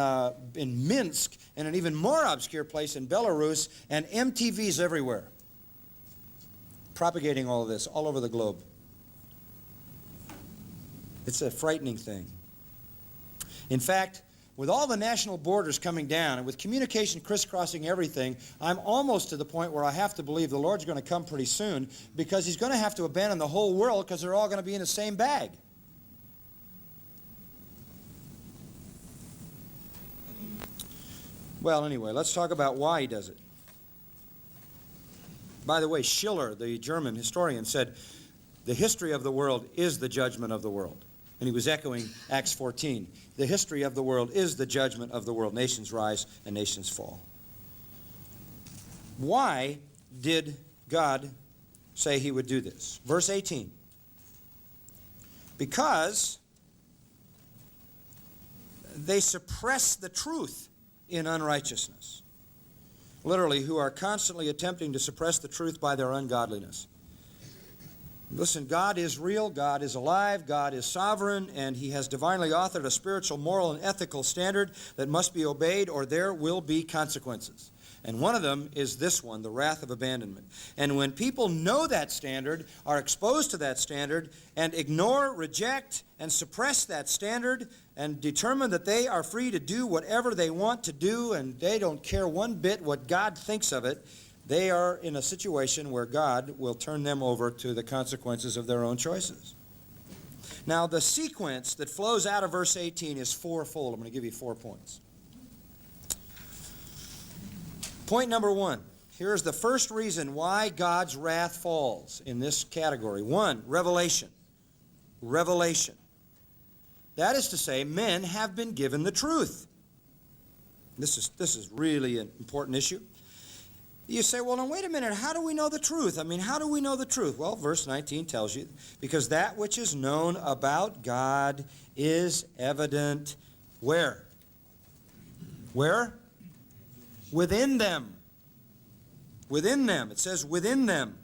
Minsk in an even more obscure place in Belarus, and MTV's everywhere, propagating all of this all over the globe. It's a frightening thing. In fact, with all the national borders coming down and with communication crisscrossing everything, I'm almost to the point where I have to believe the Lord's going to come pretty soon, because he's going to have to abandon the whole world because they're all going to be in the same bag. Well, anyway, let's talk about why he does it. By the way, Schiller, the German historian, said, the history of the world is the judgment of the world. And he was echoing Acts 14. The history of the world is the judgment of the world. Nations rise and nations fall. Why did God say he would do this? Verse 18. Because they suppress the truth in unrighteousness. Literally, who are constantly attempting to suppress the truth by their ungodliness. Listen, God is real, God is alive, God is sovereign, and He has divinely authored a spiritual, moral, and ethical standard that must be obeyed or there will be consequences. And one of them is this one, the wrath of abandonment. And when people know that standard, are exposed to that standard, and ignore, reject, and suppress that standard, and determine that they are free to do whatever they want to do, and they don't care one bit what God thinks of it, they are in a situation where God will turn them over to the consequences of their own choices. Now, the sequence that flows out of verse 18 is fourfold. I'm going to give you 4 points. Point number 1. Here's the first reason why God's wrath falls in this category. 1, revelation. Revelation. That is to say, men have been given the truth. This is really an important issue. You say, well, now wait a minute, how do we know the truth? I mean, how do we know the truth? Well, verse 19 tells you, because that which is known about God is evident where? Where? Within them. Within them. It says within them.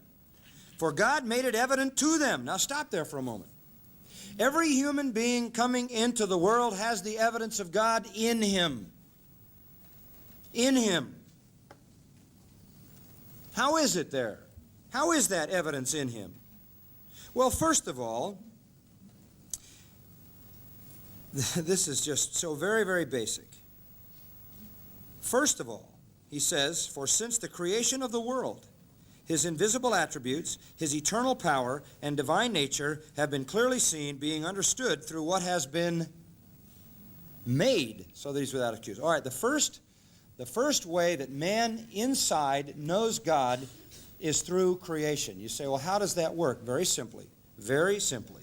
For God made it evident to them. Now stop there for a moment. Every human being coming into the world has the evidence of God in him. In him. How is it there? How is that evidence in him? Well, first of all, this is just so very, very basic. First of all, he says, for since the creation of the world, His invisible attributes, His eternal power, and divine nature have been clearly seen, being understood through what has been made, so that He's without excuse. All right, the first way that man inside knows God is through creation. You say, well, how does that work? Very simply. Very simply.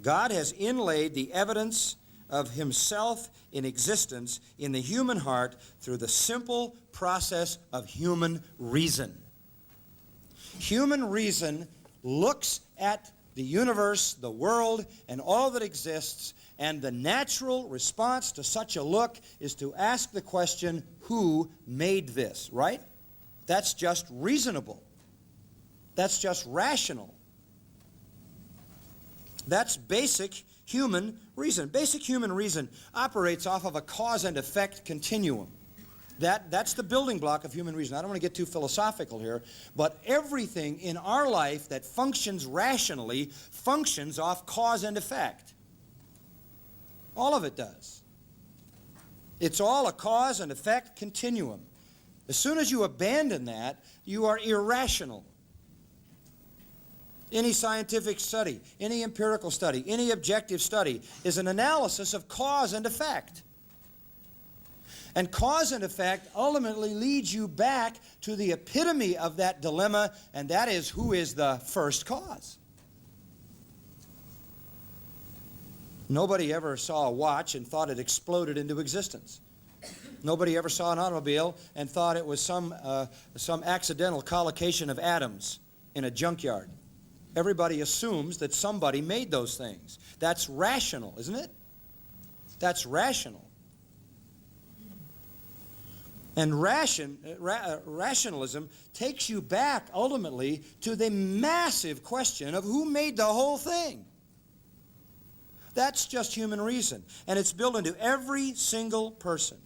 God has inlaid the evidence of Himself in existence in the human heart through the simple process of human reason. Human reason looks at the universe, the world, and all that exists, and the natural response to such a look is to ask the question, who made this, right? That's just reasonable. That's just rational. That's basic human reason. Basic human reason operates off of a cause and effect continuum. That's the building block of human reason. I don't want to get too philosophical here, but everything in our life that functions rationally functions off cause and effect. All of it does. It's all a cause and effect continuum. As soon as you abandon that, you are irrational. Any scientific study, any empirical study, any objective study is an analysis of cause and effect. And cause and effect ultimately leads you back to the epitome of that dilemma, and that is, who is the first cause? Nobody ever saw a watch and thought it exploded into existence. Nobody ever saw an automobile and thought it was some accidental collocation of atoms in a junkyard. Everybody assumes that somebody made those things. That's rational, isn't it? That's rational. And rationalism takes you back ultimately to the massive question of who made the whole thing. That's just human reason. And it's built into every single person.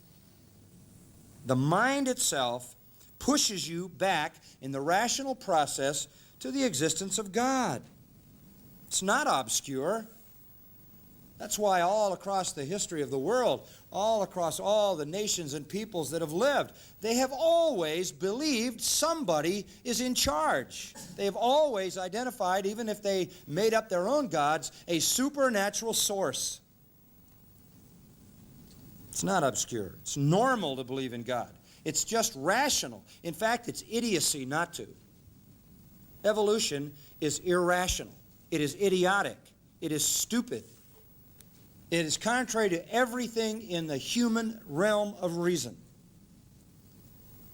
The mind itself pushes you back in the rational process to the existence of God. It's not obscure. That's why all across the history of the world, all across all the nations and peoples that have lived, they have always believed somebody is in charge. They have always identified, even if they made up their own gods, a supernatural source. It's not obscure. It's normal to believe in God. It's just rational. In fact, it's idiocy not to. Evolution is irrational. It is idiotic. It is stupid. It is contrary to everything in the human realm of reason.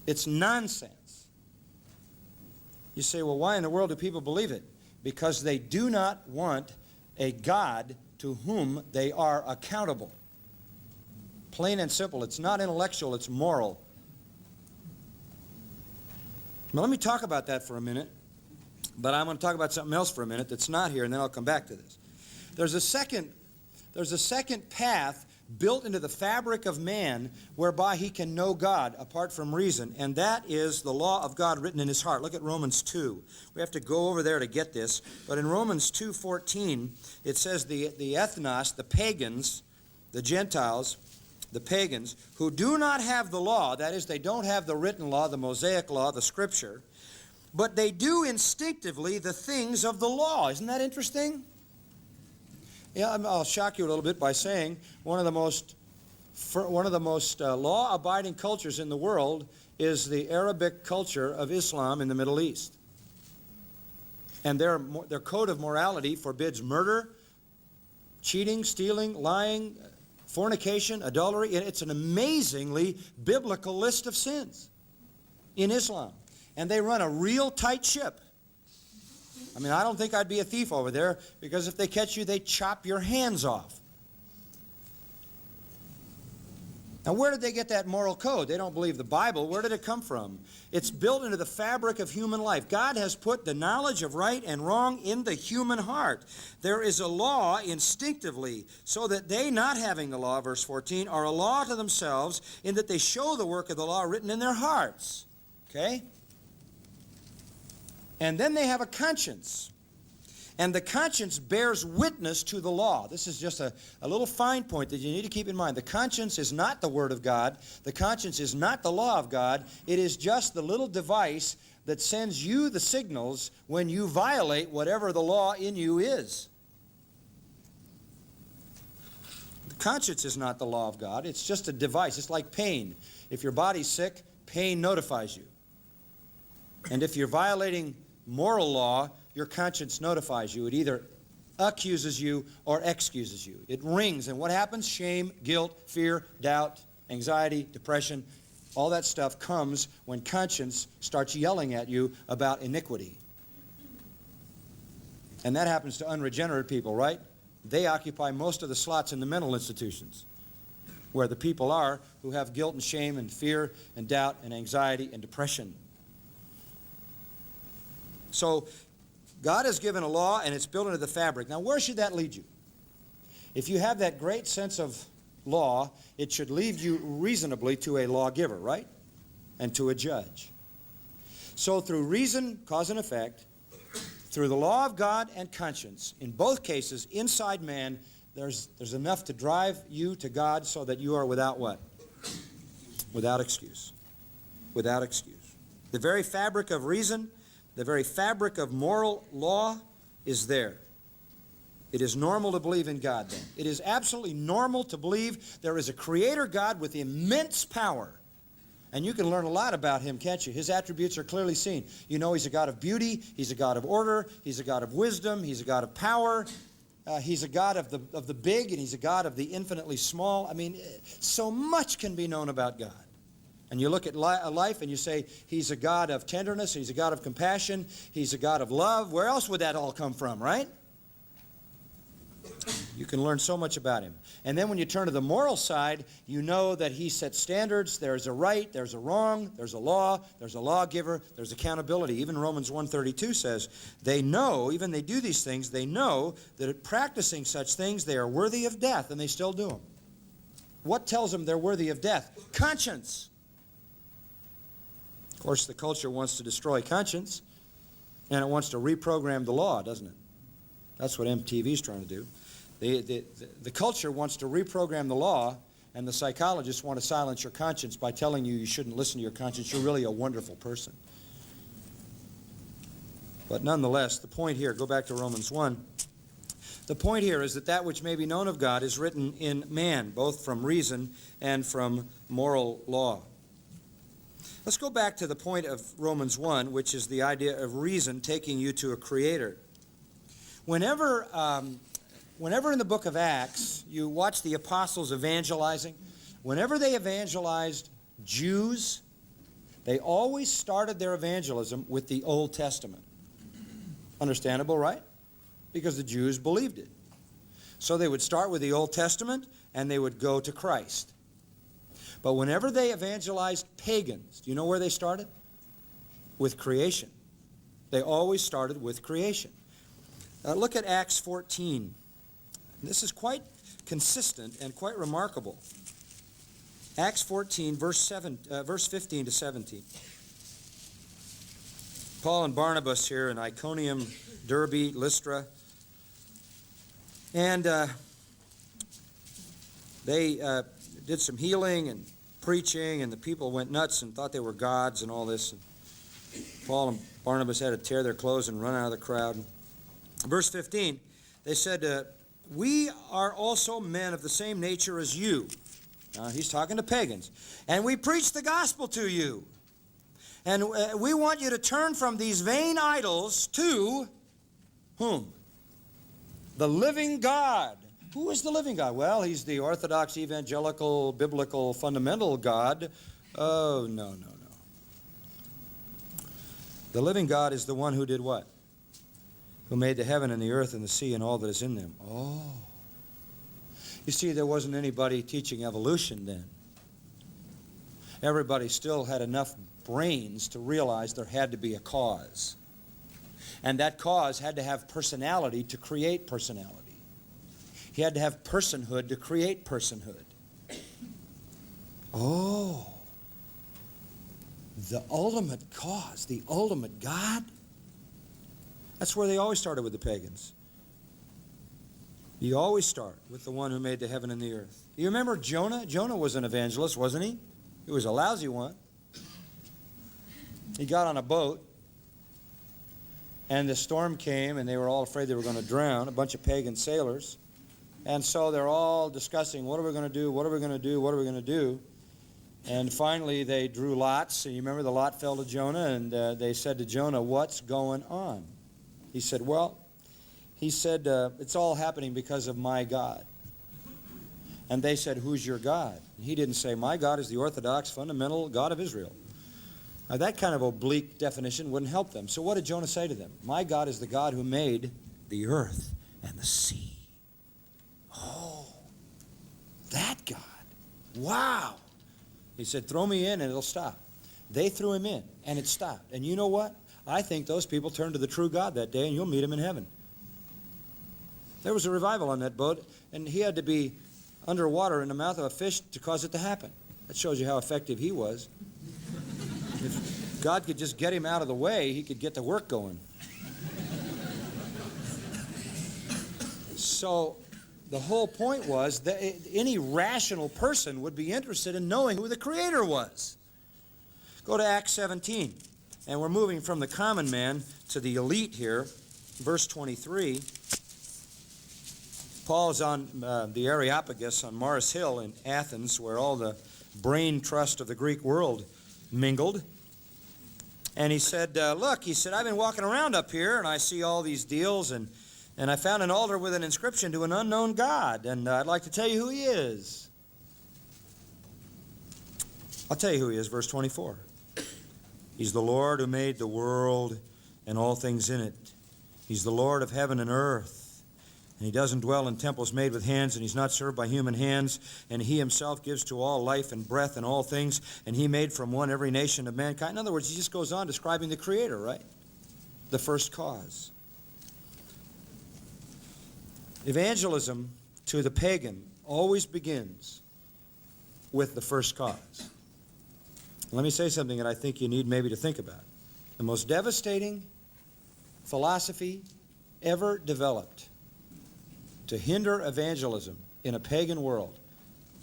It's nonsense. You say, well, why in the world do people believe it? Because they do not want a God to whom they are accountable. Plain and simple. It's not intellectual, it's moral. Now let me talk about that for a minute, but I'm going to talk about something else for a minute that's not here, and then I'll come back to this. There's a second path built into the fabric of man whereby he can know God apart from reason, and that is the law of God written in his heart. Look at Romans 2. We have to go over there to get this, but in Romans 2:14 it says the ethnos, the pagans, the Gentiles, the pagans, who do not have the law, that is, they don't have the written law, the Mosaic law, the Scripture, but they do instinctively the things of the law. Isn't that interesting? Yeah, I'll shock you a little bit by saying one of the most law-abiding cultures in the world is the Arabic culture of Islam in the Middle East. And their code of morality forbids murder, cheating, stealing, lying, fornication, adultery. It's an amazingly biblical list of sins in Islam. And they run a real tight ship. I mean, I don't think I'd be a thief over there, because if they catch you, they chop your hands off. Now, where did they get that moral code? They don't believe the Bible. Where did it come from? It's built into the fabric of human life. God has put the knowledge of right and wrong in the human heart. There is a law instinctively, so that they, not having the law, verse 14, are a law to themselves, in that they show the work of the law written in their hearts. Okay? And then they have a conscience. And the conscience bears witness to the law. This is just a little fine point that you need to keep in mind. The conscience is not the Word of God. The conscience is not the law of God. It is just the little device that sends you the signals when you violate whatever the law in you is. The conscience is not the law of God. It's just a device. It's like pain. If your body's sick, pain notifies you. And if you're violating moral law, your conscience notifies you. It either accuses you or excuses you. It rings, and what happens? Shame, guilt, fear, doubt, anxiety, depression, all that stuff comes when conscience starts yelling at you about iniquity. And that happens to unregenerate people, right? They occupy most of the slots in the mental institutions, where the people are who have guilt and shame and fear and doubt and anxiety and depression. So God has given a law, and it's built into the fabric. Now, where should that lead you? If you have that great sense of law, it should lead you reasonably to a lawgiver, right? And to a judge. So through reason, cause and effect, through the law of God and conscience, in both cases, inside man, there's enough to drive you to God so that you are without what? Without excuse. Without excuse. The very fabric of reason, the very fabric of moral law is there. It is normal to believe in God then. It is absolutely normal to believe there is a creator God with immense power. And you can learn a lot about him, can't you? His attributes are clearly seen. You know he's a God of beauty, he's a God of order, he's a God of wisdom, he's a God of power, he's a God of the big, and he's a God of the infinitely small. I mean, so much can be known about God. And you look at life and you say, he's a God of tenderness, he's a God of compassion, he's a God of love. Where else would that all come from, right? You can learn so much about him. And then when you turn to the moral side, you know that he sets standards. There's a right, there's a wrong, there's a law, there's a lawgiver, there's accountability. Even Romans 1:32 says, they know, even they do these things, they know that practicing such things, they are worthy of death, and they still do them. What tells them they're worthy of death? Conscience. Of course, the culture wants to destroy conscience, and it wants to reprogram the law, doesn't it? That's what MTV is trying to do. The culture wants to reprogram the law, and the psychologists want to silence your conscience by telling you shouldn't listen to your conscience. You're really a wonderful person. But nonetheless, the point here, go back to Romans 1, the point here is that which may be known of God is written in man, both from reason and from moral law. Let's go back to the point of Romans 1, which is the idea of reason taking you to a creator. Whenever in the book of Acts you watch the apostles evangelizing, whenever they evangelized Jews, they always started their evangelism with the Old Testament. Understandable, right? Because the Jews believed it. So they would start with the Old Testament and they would go to Christ. But whenever they evangelized pagans, do you know where they started? With creation. They always started with creation. Look at Acts 14. This is quite consistent and quite remarkable. Acts 14, verse 15 to 17. Paul and Barnabas here in Iconium, Derbe, Lystra. And they did some healing and preaching, and the people went nuts and thought they were gods and all this. And Paul and Barnabas had to tear their clothes and run out of the crowd. Verse 15, they said, we are also men of the same nature as you. Now, he's talking to pagans. And we preach the gospel to you. And we want you to turn from these vain idols to whom? The living God. Who is the living God? Well, he's the Orthodox, evangelical, biblical, fundamental God. Oh, no. The living God is the one who did what? Who made the heaven and the earth and the sea and all that is in them. Oh. You see, there wasn't anybody teaching evolution then. Everybody still had enough brains to realize there had to be a cause. And that cause had to have personality to create personality. He had to have personhood to create personhood. Oh. The ultimate cause, the ultimate God. That's where they always started with the pagans. You always start with the one who made the heaven and the earth. You remember Jonah? Jonah was an evangelist, wasn't he? He was a lousy one. He got on a boat, and the storm came, and they were all afraid they were going to drown, a bunch of pagan sailors. And so they're all discussing, what are we going to do, what are we going to do, what are we going to do? And finally they drew lots. And you remember the lot fell to Jonah, and they said to Jonah, what's going on? He said, it's all happening because of my God. And they said, who's your God? And he didn't say, my God is the Orthodox, fundamental God of Israel. Now, that kind of oblique definition wouldn't help them. So what did Jonah say to them? My God is the God who made the earth and the sea. Oh, that God. Wow. He said, throw me in and it'll stop. They threw him in and it stopped. And you know what? I think those people turned to the true God that day, and you'll meet him in heaven. There was a revival on that boat, and he had to be underwater in the mouth of a fish to cause it to happen. That shows you how effective he was. If God could just get him out of the way, he could get the work going. So the whole point was that any rational person would be interested in knowing who the Creator was. Go to Acts 17. And we're moving from the common man to the elite here. Verse 23. Paul's on the Areopagus on Mars Hill in Athens, where all the brain trust of the Greek world mingled. And he said, look, he said, I've been walking around up here, and I see all these deals, and I found an altar with an inscription to an unknown God, and I'd like to tell you who he is. I'll tell you who he is, verse 24. He's the Lord who made the world and all things in it. He's the Lord of heaven and earth. And he doesn't dwell in temples made with hands, and he's not served by human hands. And he himself gives to all life and breath and all things. And he made from one every nation of mankind. In other words, he just goes on describing the Creator, right? The first cause. Evangelism to the pagan always begins with the first cause. Let me say something that I think you need maybe to think about. The most devastating philosophy ever developed to hinder evangelism in a pagan world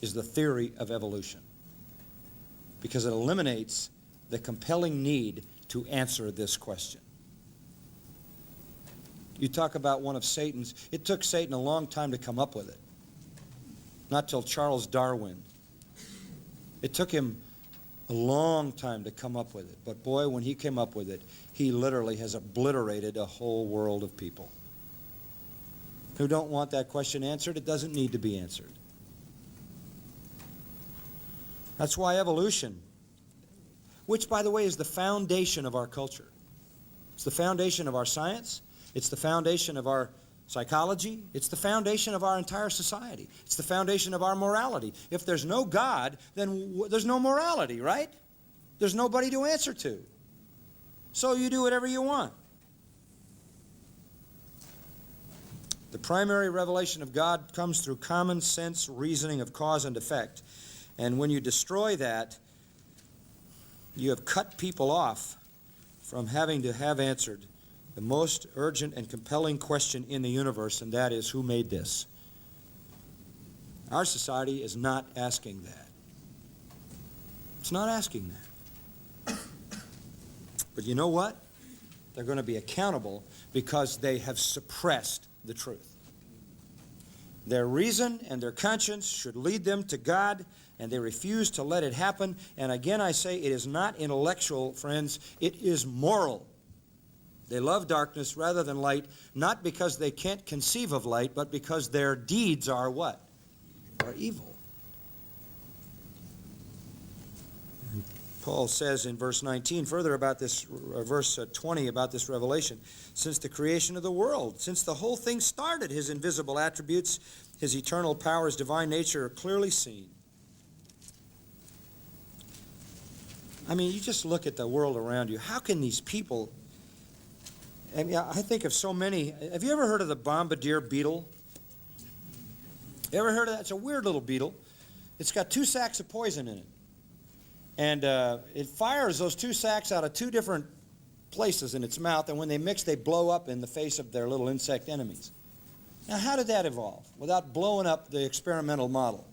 is the theory of evolution, because it eliminates the compelling need to answer this question. You talk about one of Satan's, it took Satan a long time to come up with it. Not till Charles Darwin. It took him a long time to come up with it. But boy, when he came up with it, he literally has obliterated a whole world of people who don't want that question answered. It doesn't need to be answered. That's why evolution, which, by the way, is the foundation of our culture. It's the foundation of our science. It's the foundation of our Psychology, it's the foundation of our entire society. It's the foundation of our morality. If there's no God, then there's no morality, right? There's nobody to answer to. So you do whatever you want. The primary revelation of God comes through common sense reasoning of cause and effect. And when you destroy that, you have cut people off from having to have answered the most urgent and compelling question in the universe, and that is, who made this? Our society is not asking that. It's not asking that. But you know what? They're going to be accountable because they have suppressed the truth. Their reason and their conscience should lead them to God, and they refuse to let it happen. And again, I say it is not intellectual, friends. It is moral. They love darkness rather than light, not because they can't conceive of light, but because their deeds are what? Are evil. And Paul says in verse 19 further about this, verse 20 about this revelation, since the creation of the world, since the whole thing started, his invisible attributes, his eternal power, his divine nature are clearly seen. I mean, you just look at the world around you. How can these people... And I think of so many. Have you ever heard of the bombardier beetle? You ever heard of that? It's a weird little beetle. It's got 2 sacks of poison in it. And it fires those 2 sacks out of 2 different places in its mouth, and when they mix, they blow up in the face of their little insect enemies. Now, how did that evolve? Without blowing up the experimental model.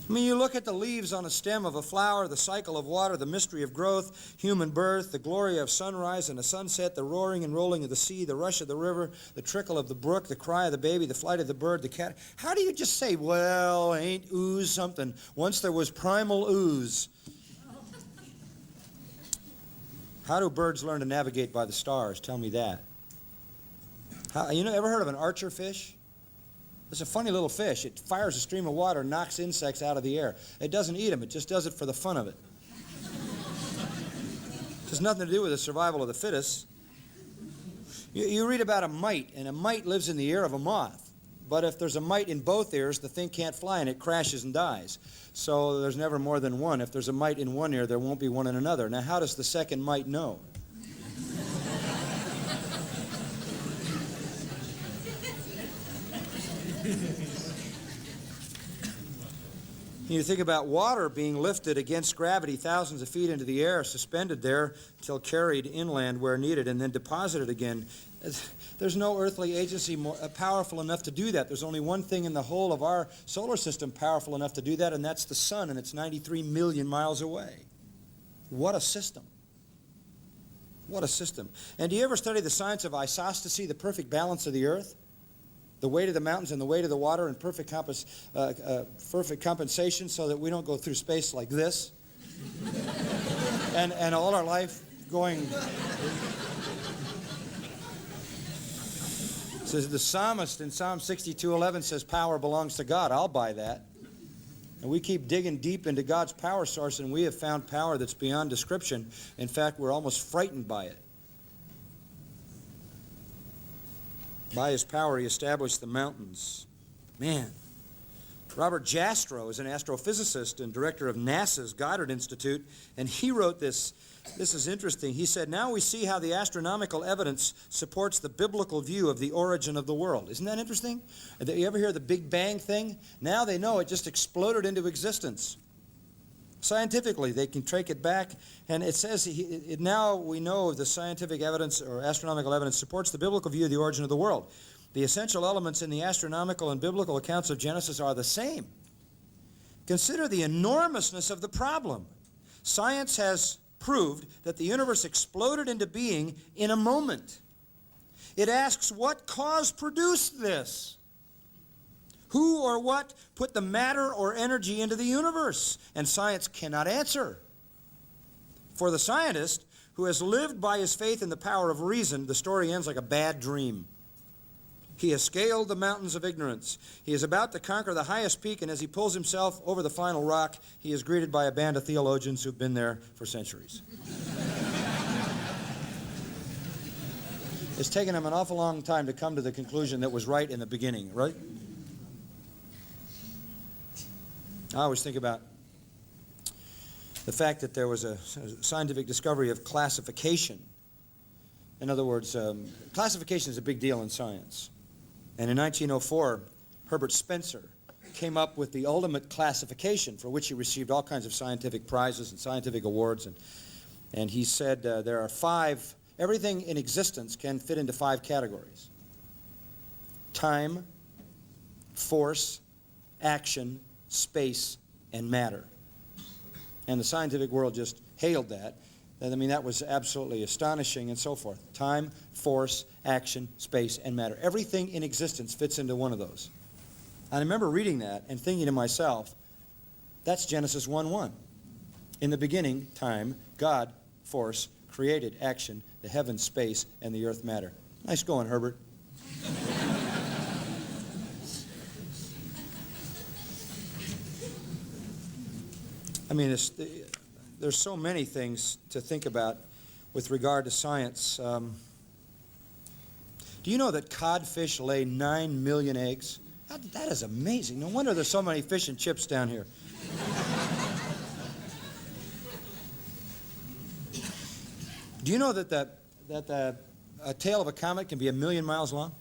I mean, you look at the leaves on a stem of a flower, the cycle of water, the mystery of growth, human birth, the glory of sunrise and a sunset, the roaring and rolling of the sea, the rush of the river, the trickle of the brook, the cry of the baby, the flight of the bird, the cat. How do you just say, well, ain't ooze something? Once there was primal ooze. How do birds learn to navigate by the stars? Tell me that. Ever heard of an archer fish? It's a funny little fish. It fires a stream of water and knocks insects out of the air. It doesn't eat them. It just does it for the fun of it. It has nothing to do with the survival of the fittest. You read about a mite, and a mite lives in the ear of a moth. But if there's a mite in both ears, the thing can't fly, and it crashes and dies. So there's never more than one. If there's a mite in one ear, there won't be one in another. Now, how does the second mite know? You think about water being lifted against gravity thousands of feet into the air, suspended there till carried inland where needed, and then deposited again. There's no earthly agency powerful enough to do that. There's only one thing in the whole of our solar system powerful enough to do that, and that's the sun, and it's 93 million miles away. What a system. What a system. And do you ever study the science of isostasy, the perfect balance of the earth? The weight of the mountains and the weight of the water and perfect compensation so that we don't go through space like this. and all our life going... Says the psalmist in Psalm 62:11 says power belongs to God. I'll buy that. And we keep digging deep into God's power source, and we have found power that's beyond description. In fact, we're almost frightened by it. By his power, he established the mountains. Man. Robert Jastrow is an astrophysicist and director of NASA's Goddard Institute, and he wrote this. This is interesting. He said, now we see how the astronomical evidence supports the biblical view of the origin of the world. Isn't that interesting? You ever hear the Big Bang thing? Now they know it just exploded into existence. Scientifically, they can trace it back, and it says now we know the scientific evidence or astronomical evidence supports the biblical view of the origin of the world. The essential elements in the astronomical and biblical accounts of Genesis are the same. Consider the enormousness of the problem. Science has proved that the universe exploded into being in a moment. It asks, what cause produced this? Who or what put the matter or energy into the universe? And science cannot answer. For the scientist who has lived by his faith in the power of reason, the story ends like a bad dream. He has scaled the mountains of ignorance. He is about to conquer the highest peak, and as he pulls himself over the final rock, he is greeted by a band of theologians who've been there for centuries. It's taken them an awful long time to come to the conclusion that was right in the beginning, right? I always think about the fact that there was a scientific discovery of classification. In other words, classification is a big deal in science. And in 1904, Herbert Spencer came up with the ultimate classification, for which he received all kinds of scientific prizes and scientific awards. And he said there are 5, everything in existence can fit into 5 categories: time, force, action, space, and matter. And the scientific world just hailed that. I mean, that was absolutely astonishing and so forth. Time, force, action, space, and matter. Everything in existence fits into one of those. I remember reading that and thinking to myself, that's Genesis 1:1. In the beginning, time, God, force, created action, the heavens, space, and the earth, matter. Nice going, Herbert. I mean, there's so many things to think about with regard to science. Do you know that codfish lay 9 million eggs? That is amazing. No wonder there's so many fish and chips down here. Do you know that a tail of a comet can be 1,000,000 miles long?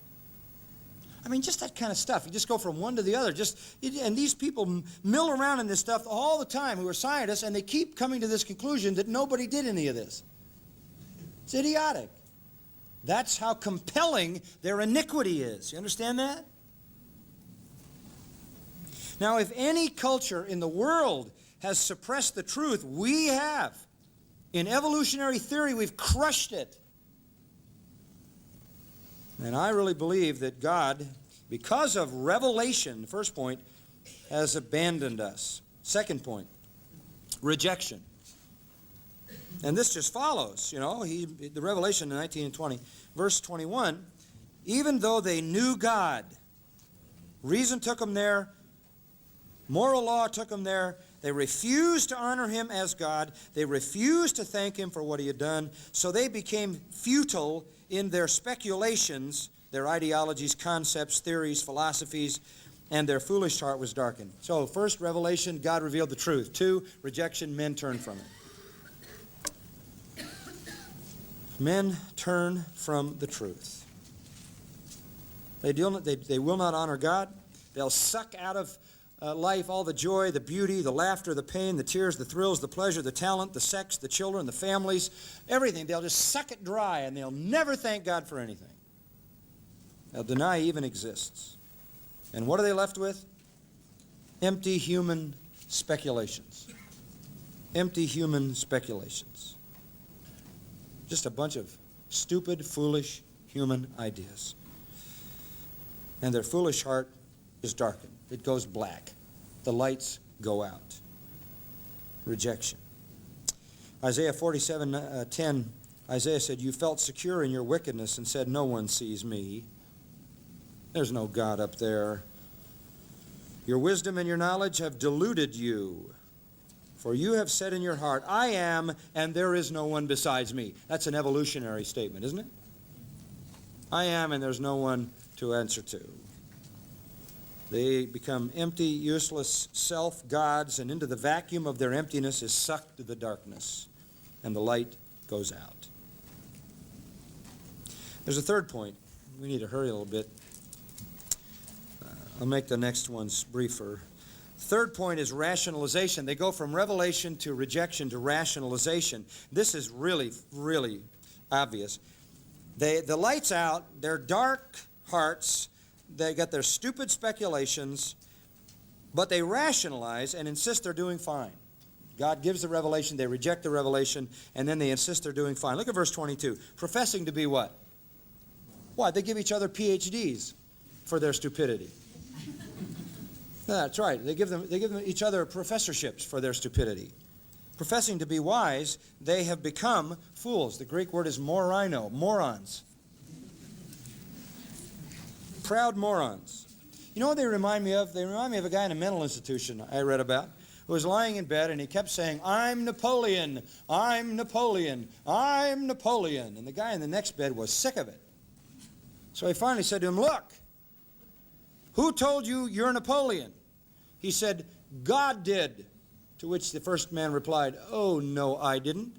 I mean, just that kind of stuff. You just go from one to the other. And these people mill around in this stuff all the time who are scientists, and they keep coming to this conclusion that nobody did any of this. It's idiotic. That's how compelling their iniquity is. You understand that? Now, if any culture in the world has suppressed the truth, we have. In evolutionary theory, we've crushed it. And I really believe that God, because of revelation, first point, has abandoned us. Second point, rejection. And this just follows, you know, the Revelation in 19 and 20. Verse 21, even though they knew God, reason took them there, moral law took them there, they refused to honor him as God, they refused to thank him for what he had done, so they became futile in their speculations, their ideologies, concepts, theories, philosophies, and their foolish heart was darkened. So, first, revelation, God revealed the truth. 2, rejection, men turned from it. Men turn from the truth. They will not honor God. They'll suck out of life all the joy, the beauty, the laughter, the pain, the tears, the thrills, the pleasure, the talent, the sex, the children, the families, everything. They'll just suck it dry, and they'll never thank God for anything. They'll deny he even exists. And what are they left with? Empty human speculations. Empty human speculations. Just a bunch of stupid, foolish human ideas. And their foolish heart is darkened. It goes black. The lights go out. Rejection. Isaiah 47:10, Isaiah said, you felt secure in your wickedness and said, no one sees me. There's no God up there. Your wisdom and your knowledge have deluded you. For you have said in your heart, I am, and there is no one besides me. That's an evolutionary statement, isn't it? I am, and there's no one to answer to. They become empty, useless self-gods, and into the vacuum of their emptiness is sucked the darkness, and the light goes out. There's a third point. We need to hurry a little bit. I'll make the next ones briefer. Third point is rationalization. They go from revelation to rejection to rationalization. This is really, really obvious. The light's out, their dark hearts, they got their stupid speculations, but they rationalize and insist they're doing fine. God gives the revelation, they reject the revelation, and then they insist they're doing fine. Look at verse 22. Professing to be what? What? They give each other PhDs for their stupidity. That's right. They give them each other professorships for their stupidity. Professing to be wise, they have become fools. The Greek word is morino, morons. Proud morons. You know what they remind me of? They remind me of a guy in a mental institution I read about who was lying in bed and he kept saying, I'm Napoleon, I'm Napoleon, I'm Napoleon. And the guy in the next bed was sick of it. So he finally said to him, look, who told you you're Napoleon? He said, God did. To which the first man replied, oh, no, I didn't.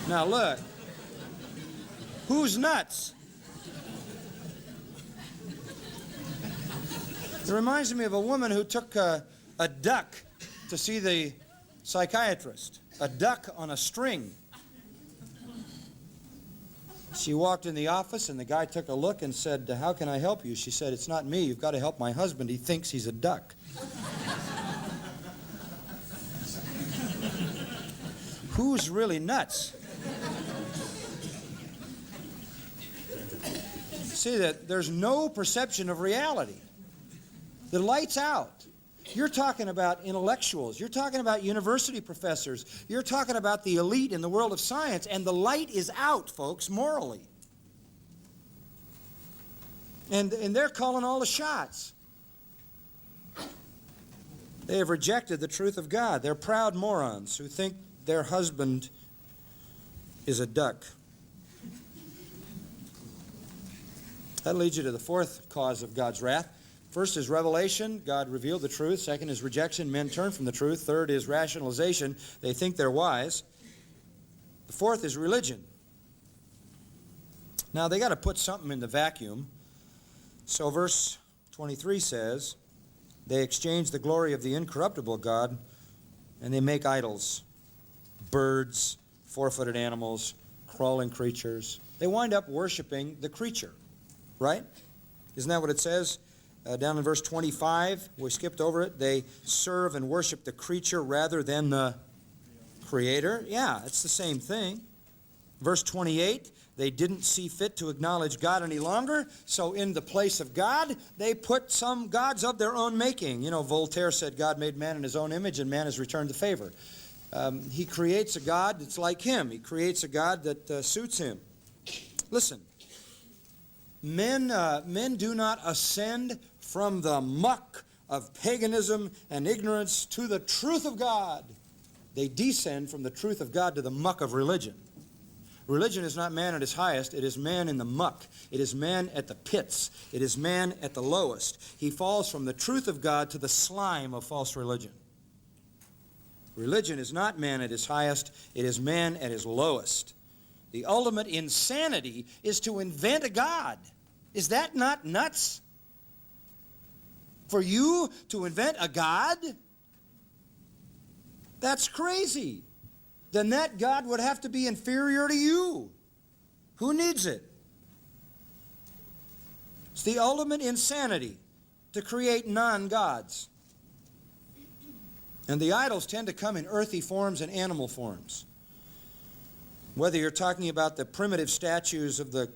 Now look, who's nuts? It reminds me of a woman who took a duck to see the psychiatrist. A duck on a string. She walked in the office and the guy took a look and said, how can I help you? She said, it's not me. You've got to help my husband. He thinks he's a duck. Who's really nuts? See that there's no perception of reality. The light's out. You're talking about intellectuals. You're talking about university professors. You're talking about the elite in the world of science, and the light is out, folks, morally. And they're calling all the shots. They have rejected the truth of God. They're proud morons who think their husband is a duck. That leads you to the fourth cause of God's wrath. First is revelation. God revealed the truth. Second is rejection. Men turn from the truth. Third is rationalization. They think they're wise. The fourth is religion. Now, they got to put something in the vacuum. So verse 23 says, they exchange the glory of the incorruptible God, and they make idols. Birds, four-footed animals, crawling creatures. They wind up worshiping the creature, right? Isn't that what it says? Down in verse 25, we skipped over it. They serve and worship the creature rather than the Creator. Yeah, it's the same thing. Verse 28, they didn't see fit to acknowledge God any longer, so in the place of God, they put some gods of their own making. You know, Voltaire said God made man in his own image and man has returned the favor. He creates a God that's like him. He creates a God that suits him. Listen, men do not ascend from the muck of paganism and ignorance to the truth of God. They descend from the truth of God to the muck of religion. Religion is not man at his highest. It is man in the muck. It is man at the pits. It is man at the lowest. He falls from the truth of God to the slime of false religion. Religion is not man at his highest. It is man at his lowest. The ultimate insanity is to invent a God. Is that not nuts? For you to invent a God? That's crazy. Then that God would have to be inferior to you. Who needs it? It's the ultimate insanity to create non-gods. And the idols tend to come in earthy forms and animal forms. Whether you're talking about the primitive statues of the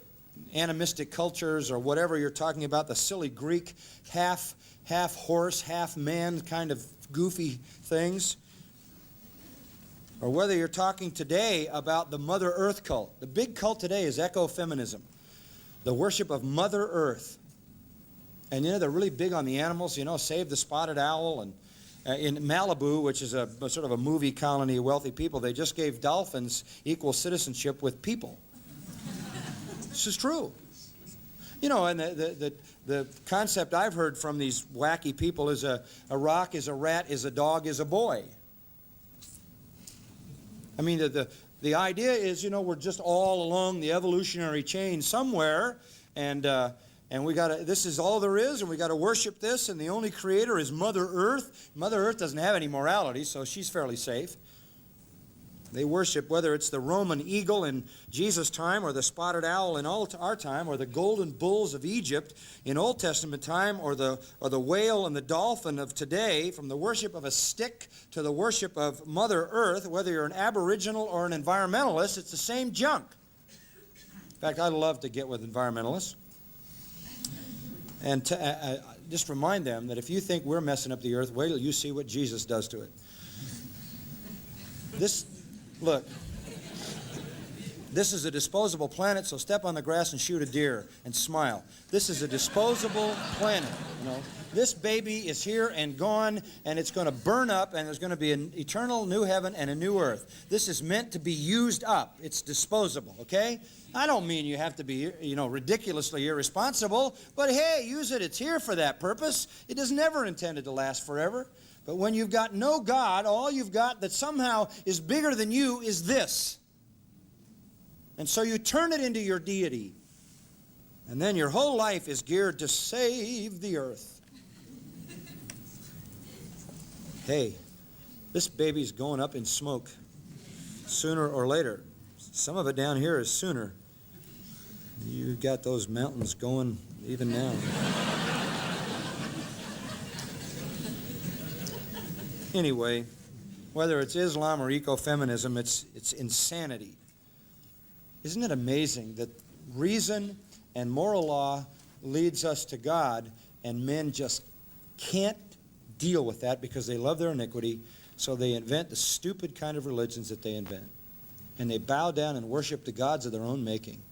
animistic cultures or whatever, you're talking about the silly Greek half horse, half man kind of goofy things. Or whether you're talking today about the Mother Earth cult. The big cult today is ecofeminism, the worship of Mother Earth. And you know, they're really big on the animals, you know, save the spotted owl. And in Malibu, which is a sort of a movie colony of wealthy people, they just gave dolphins equal citizenship with people. This is true. You know, and the concept I've heard from these wacky people is a rock is a rat, is a dog, is a boy. I mean, the idea is, you know, we're just all along the evolutionary chain somewhere, and we got to, this is all there is, and we got to worship this, and the only creator is Mother Earth. Mother Earth doesn't have any morality, so she's fairly safe. They worship, whether it's the Roman eagle in Jesus' time, or the spotted owl in our time, or the golden bulls of Egypt in Old Testament time, or the whale and the dolphin of today, from the worship of a stick to the worship of Mother Earth. Whether you're an aboriginal or an environmentalist, it's the same junk. In fact, I'd love to get with environmentalists and just remind them that if you think we're messing up the earth, wait till you see what Jesus does to it. Look, this is a disposable planet, so step on the grass and shoot a deer and smile. This is a disposable planet, you know. This baby is here and gone, and it's going to burn up, and there's going to be an eternal new heaven and a new earth. This is meant to be used up. It's disposable, okay? I don't mean you have to be, ridiculously irresponsible, but hey, use it. It's here for that purpose. It is never intended to last forever. But when you've got no God, all you've got that somehow is bigger than you is this. And so you turn it into your deity. And then your whole life is geared to save the earth. Hey, this baby's going up in smoke sooner or later. Some of it down here is sooner. You've got those mountains going even now. Anyway, whether it's Islam or ecofeminism, it's insanity. Isn't it amazing that reason and moral law leads us to God, and men just can't deal with that because they love their iniquity, so they invent the stupid kind of religions that they invent. And they bow down and worship the gods of their own making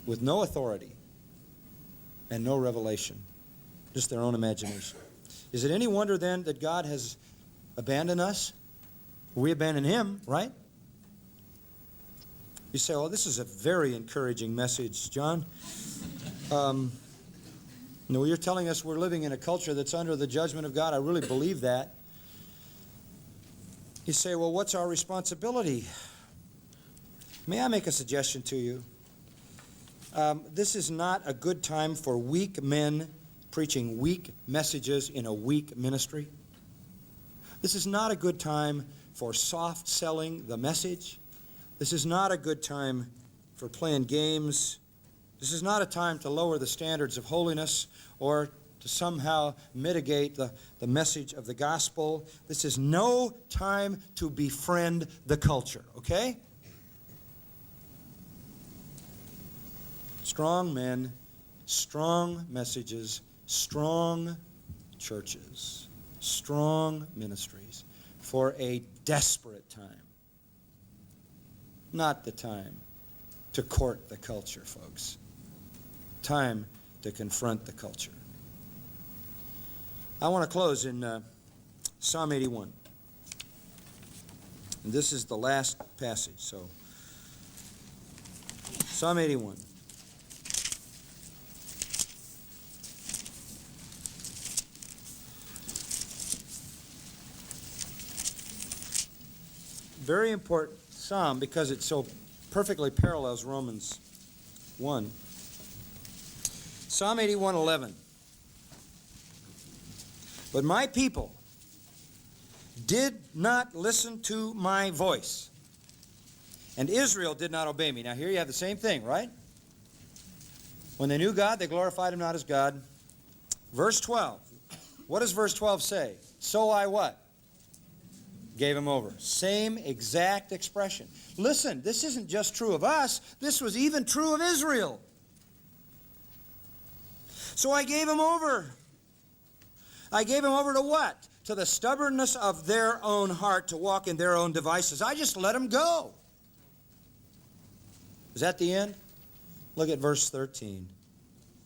with no authority and no revelation, just their own imagination. Is it any wonder then that God has abandoned us? We abandon Him, right? You say, well, this is a very encouraging message, John. No, you're telling us we're living in a culture that's under the judgment of God. I really believe that. You say, well, what's our responsibility? May I make a suggestion to you? This is not a good time for weak men preaching weak messages in a weak ministry. This is not a good time for soft selling the message. This is not a good time for playing games. This is not a time to lower the standards of holiness or to somehow mitigate the message of the gospel. This is no time to befriend the culture, okay? Strong men, strong messages, strong churches, strong ministries for a desperate time. Not the time to court the culture, folks. Time to confront the culture. I want to close in Psalm 81. And this is the last passage. So, Psalm 81. Very important psalm because it so perfectly parallels Romans 1. Psalm 81:11. But my people did not listen to my voice, and Israel did not obey me. Now here you have the same thing, right? When they knew God, they glorified Him not as God. Verse 12. What does verse 12 say? So I what? Gave him over. Same exact expression. Listen, this isn't just true of us. This was even true of Israel. So I gave him over. I gave him over to what? To the stubbornness of their own heart, to walk in their own devices. I just let them go. Is that the end? Look at verse 13.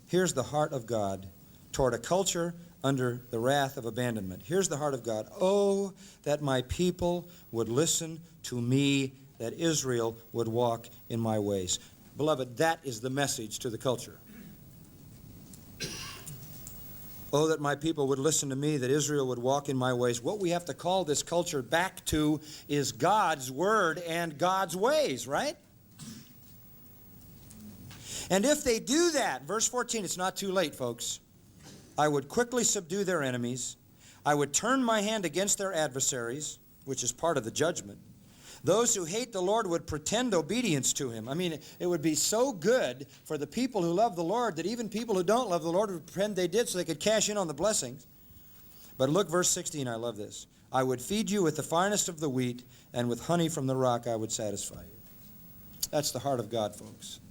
Here's the heart of God toward a culture under the wrath of abandonment. Here's the heart of God. Oh, that my people would listen to me, that Israel would walk in my ways. Beloved, that is the message to the culture. Oh, that my people would listen to me, that Israel would walk in my ways. What we have to call this culture back to is God's word and God's ways, right? And if they do that, verse 14, it's not too late, folks. I would quickly subdue their enemies. I would turn my hand against their adversaries, which is part of the judgment. Those who hate the Lord would pretend obedience to Him. I mean, it would be so good for the people who love the Lord that even people who don't love the Lord would pretend they did so they could cash in on the blessings. But look, verse 16, I love this. I would feed you with the finest of the wheat, and with honey from the rock I would satisfy you. That's the heart of God, folks.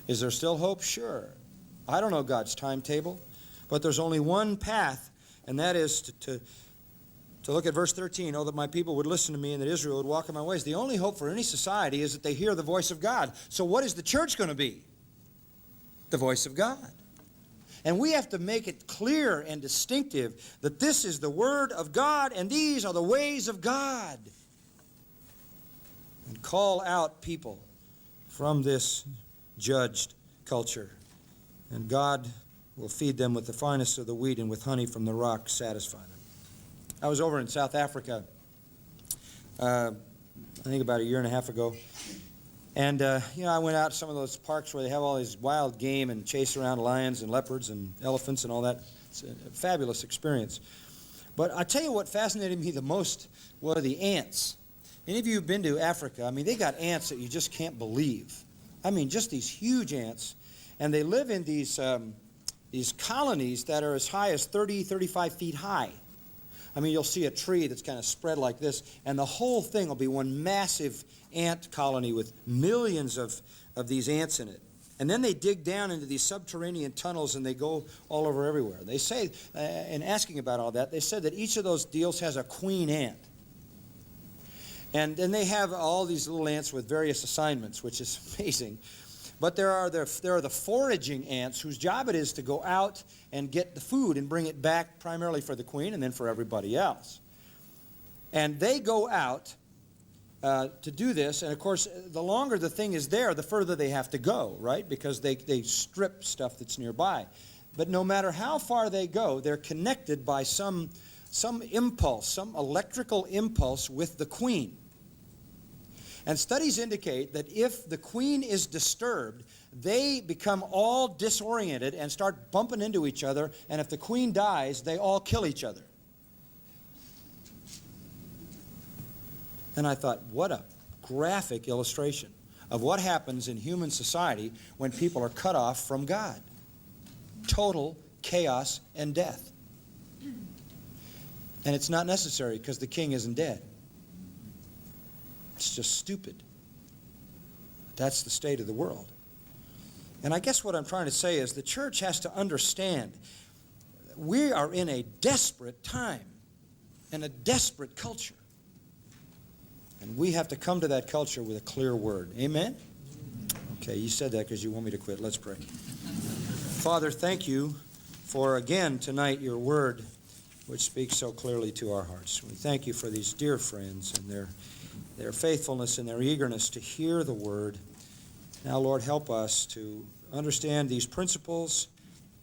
Is there still hope? Sure. I don't know God's timetable. But there's only one path, and that is to look at verse 13. Oh, that my people would listen to me and that Israel would walk in my ways. The only hope for any society is that they hear the voice of God. So what is the church going to be? The voice of God. And we have to make it clear and distinctive that this is the word of God and these are the ways of God. And call out people from this judged culture. And God will feed them with the finest of the wheat and with honey from the rock satisfy them. I was over in South Africa, I think about a year and a half ago. And, I went out to some of those parks where they have all these wild game and chase around lions and leopards and elephants and all that. It's a fabulous experience. But I tell you what fascinated me the most were the ants. Any of you who've been to Africa, I mean, they got ants that you just can't believe. I mean, just these huge ants. And they live in these colonies that are as high as 30, 35 feet high. I mean, you'll see a tree that's kind of spread like this, and the whole thing will be one massive ant colony with millions of these ants in it. And then they dig down into these subterranean tunnels, and they go all over everywhere. They say, in asking about all that, they said that each of those deals has a queen ant. And then they have all these little ants with various assignments, which is amazing. But there are the foraging ants whose job it is to go out and get the food and bring it back primarily for the queen and then for everybody else. And they go out to do this. And, of course, the longer the thing is there, the further they have to go, right? Because they strip stuff that's nearby. But no matter how far they go, they're connected by some impulse, some electrical impulse with the queen. And studies indicate that if the queen is disturbed, they become all disoriented and start bumping into each other. And if the queen dies, they all kill each other. And I thought, what a graphic illustration of what happens in human society when people are cut off from God. Total chaos and death. And it's not necessary because the king isn't dead. It's just stupid. That's the state of the world. And I guess what I'm trying to say is the church has to understand we are in a desperate time and a desperate culture. And we have to come to that culture with a clear word. Amen? Okay, you said that because you want me to quit. Let's pray. Father, thank you for, again, tonight, your word, which speaks so clearly to our hearts. We thank you for these dear friends and their faithfulness and their eagerness to hear the word. Now, Lord, help us to understand these principles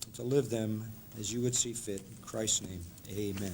and to live them as you would see fit. In Christ's name, amen.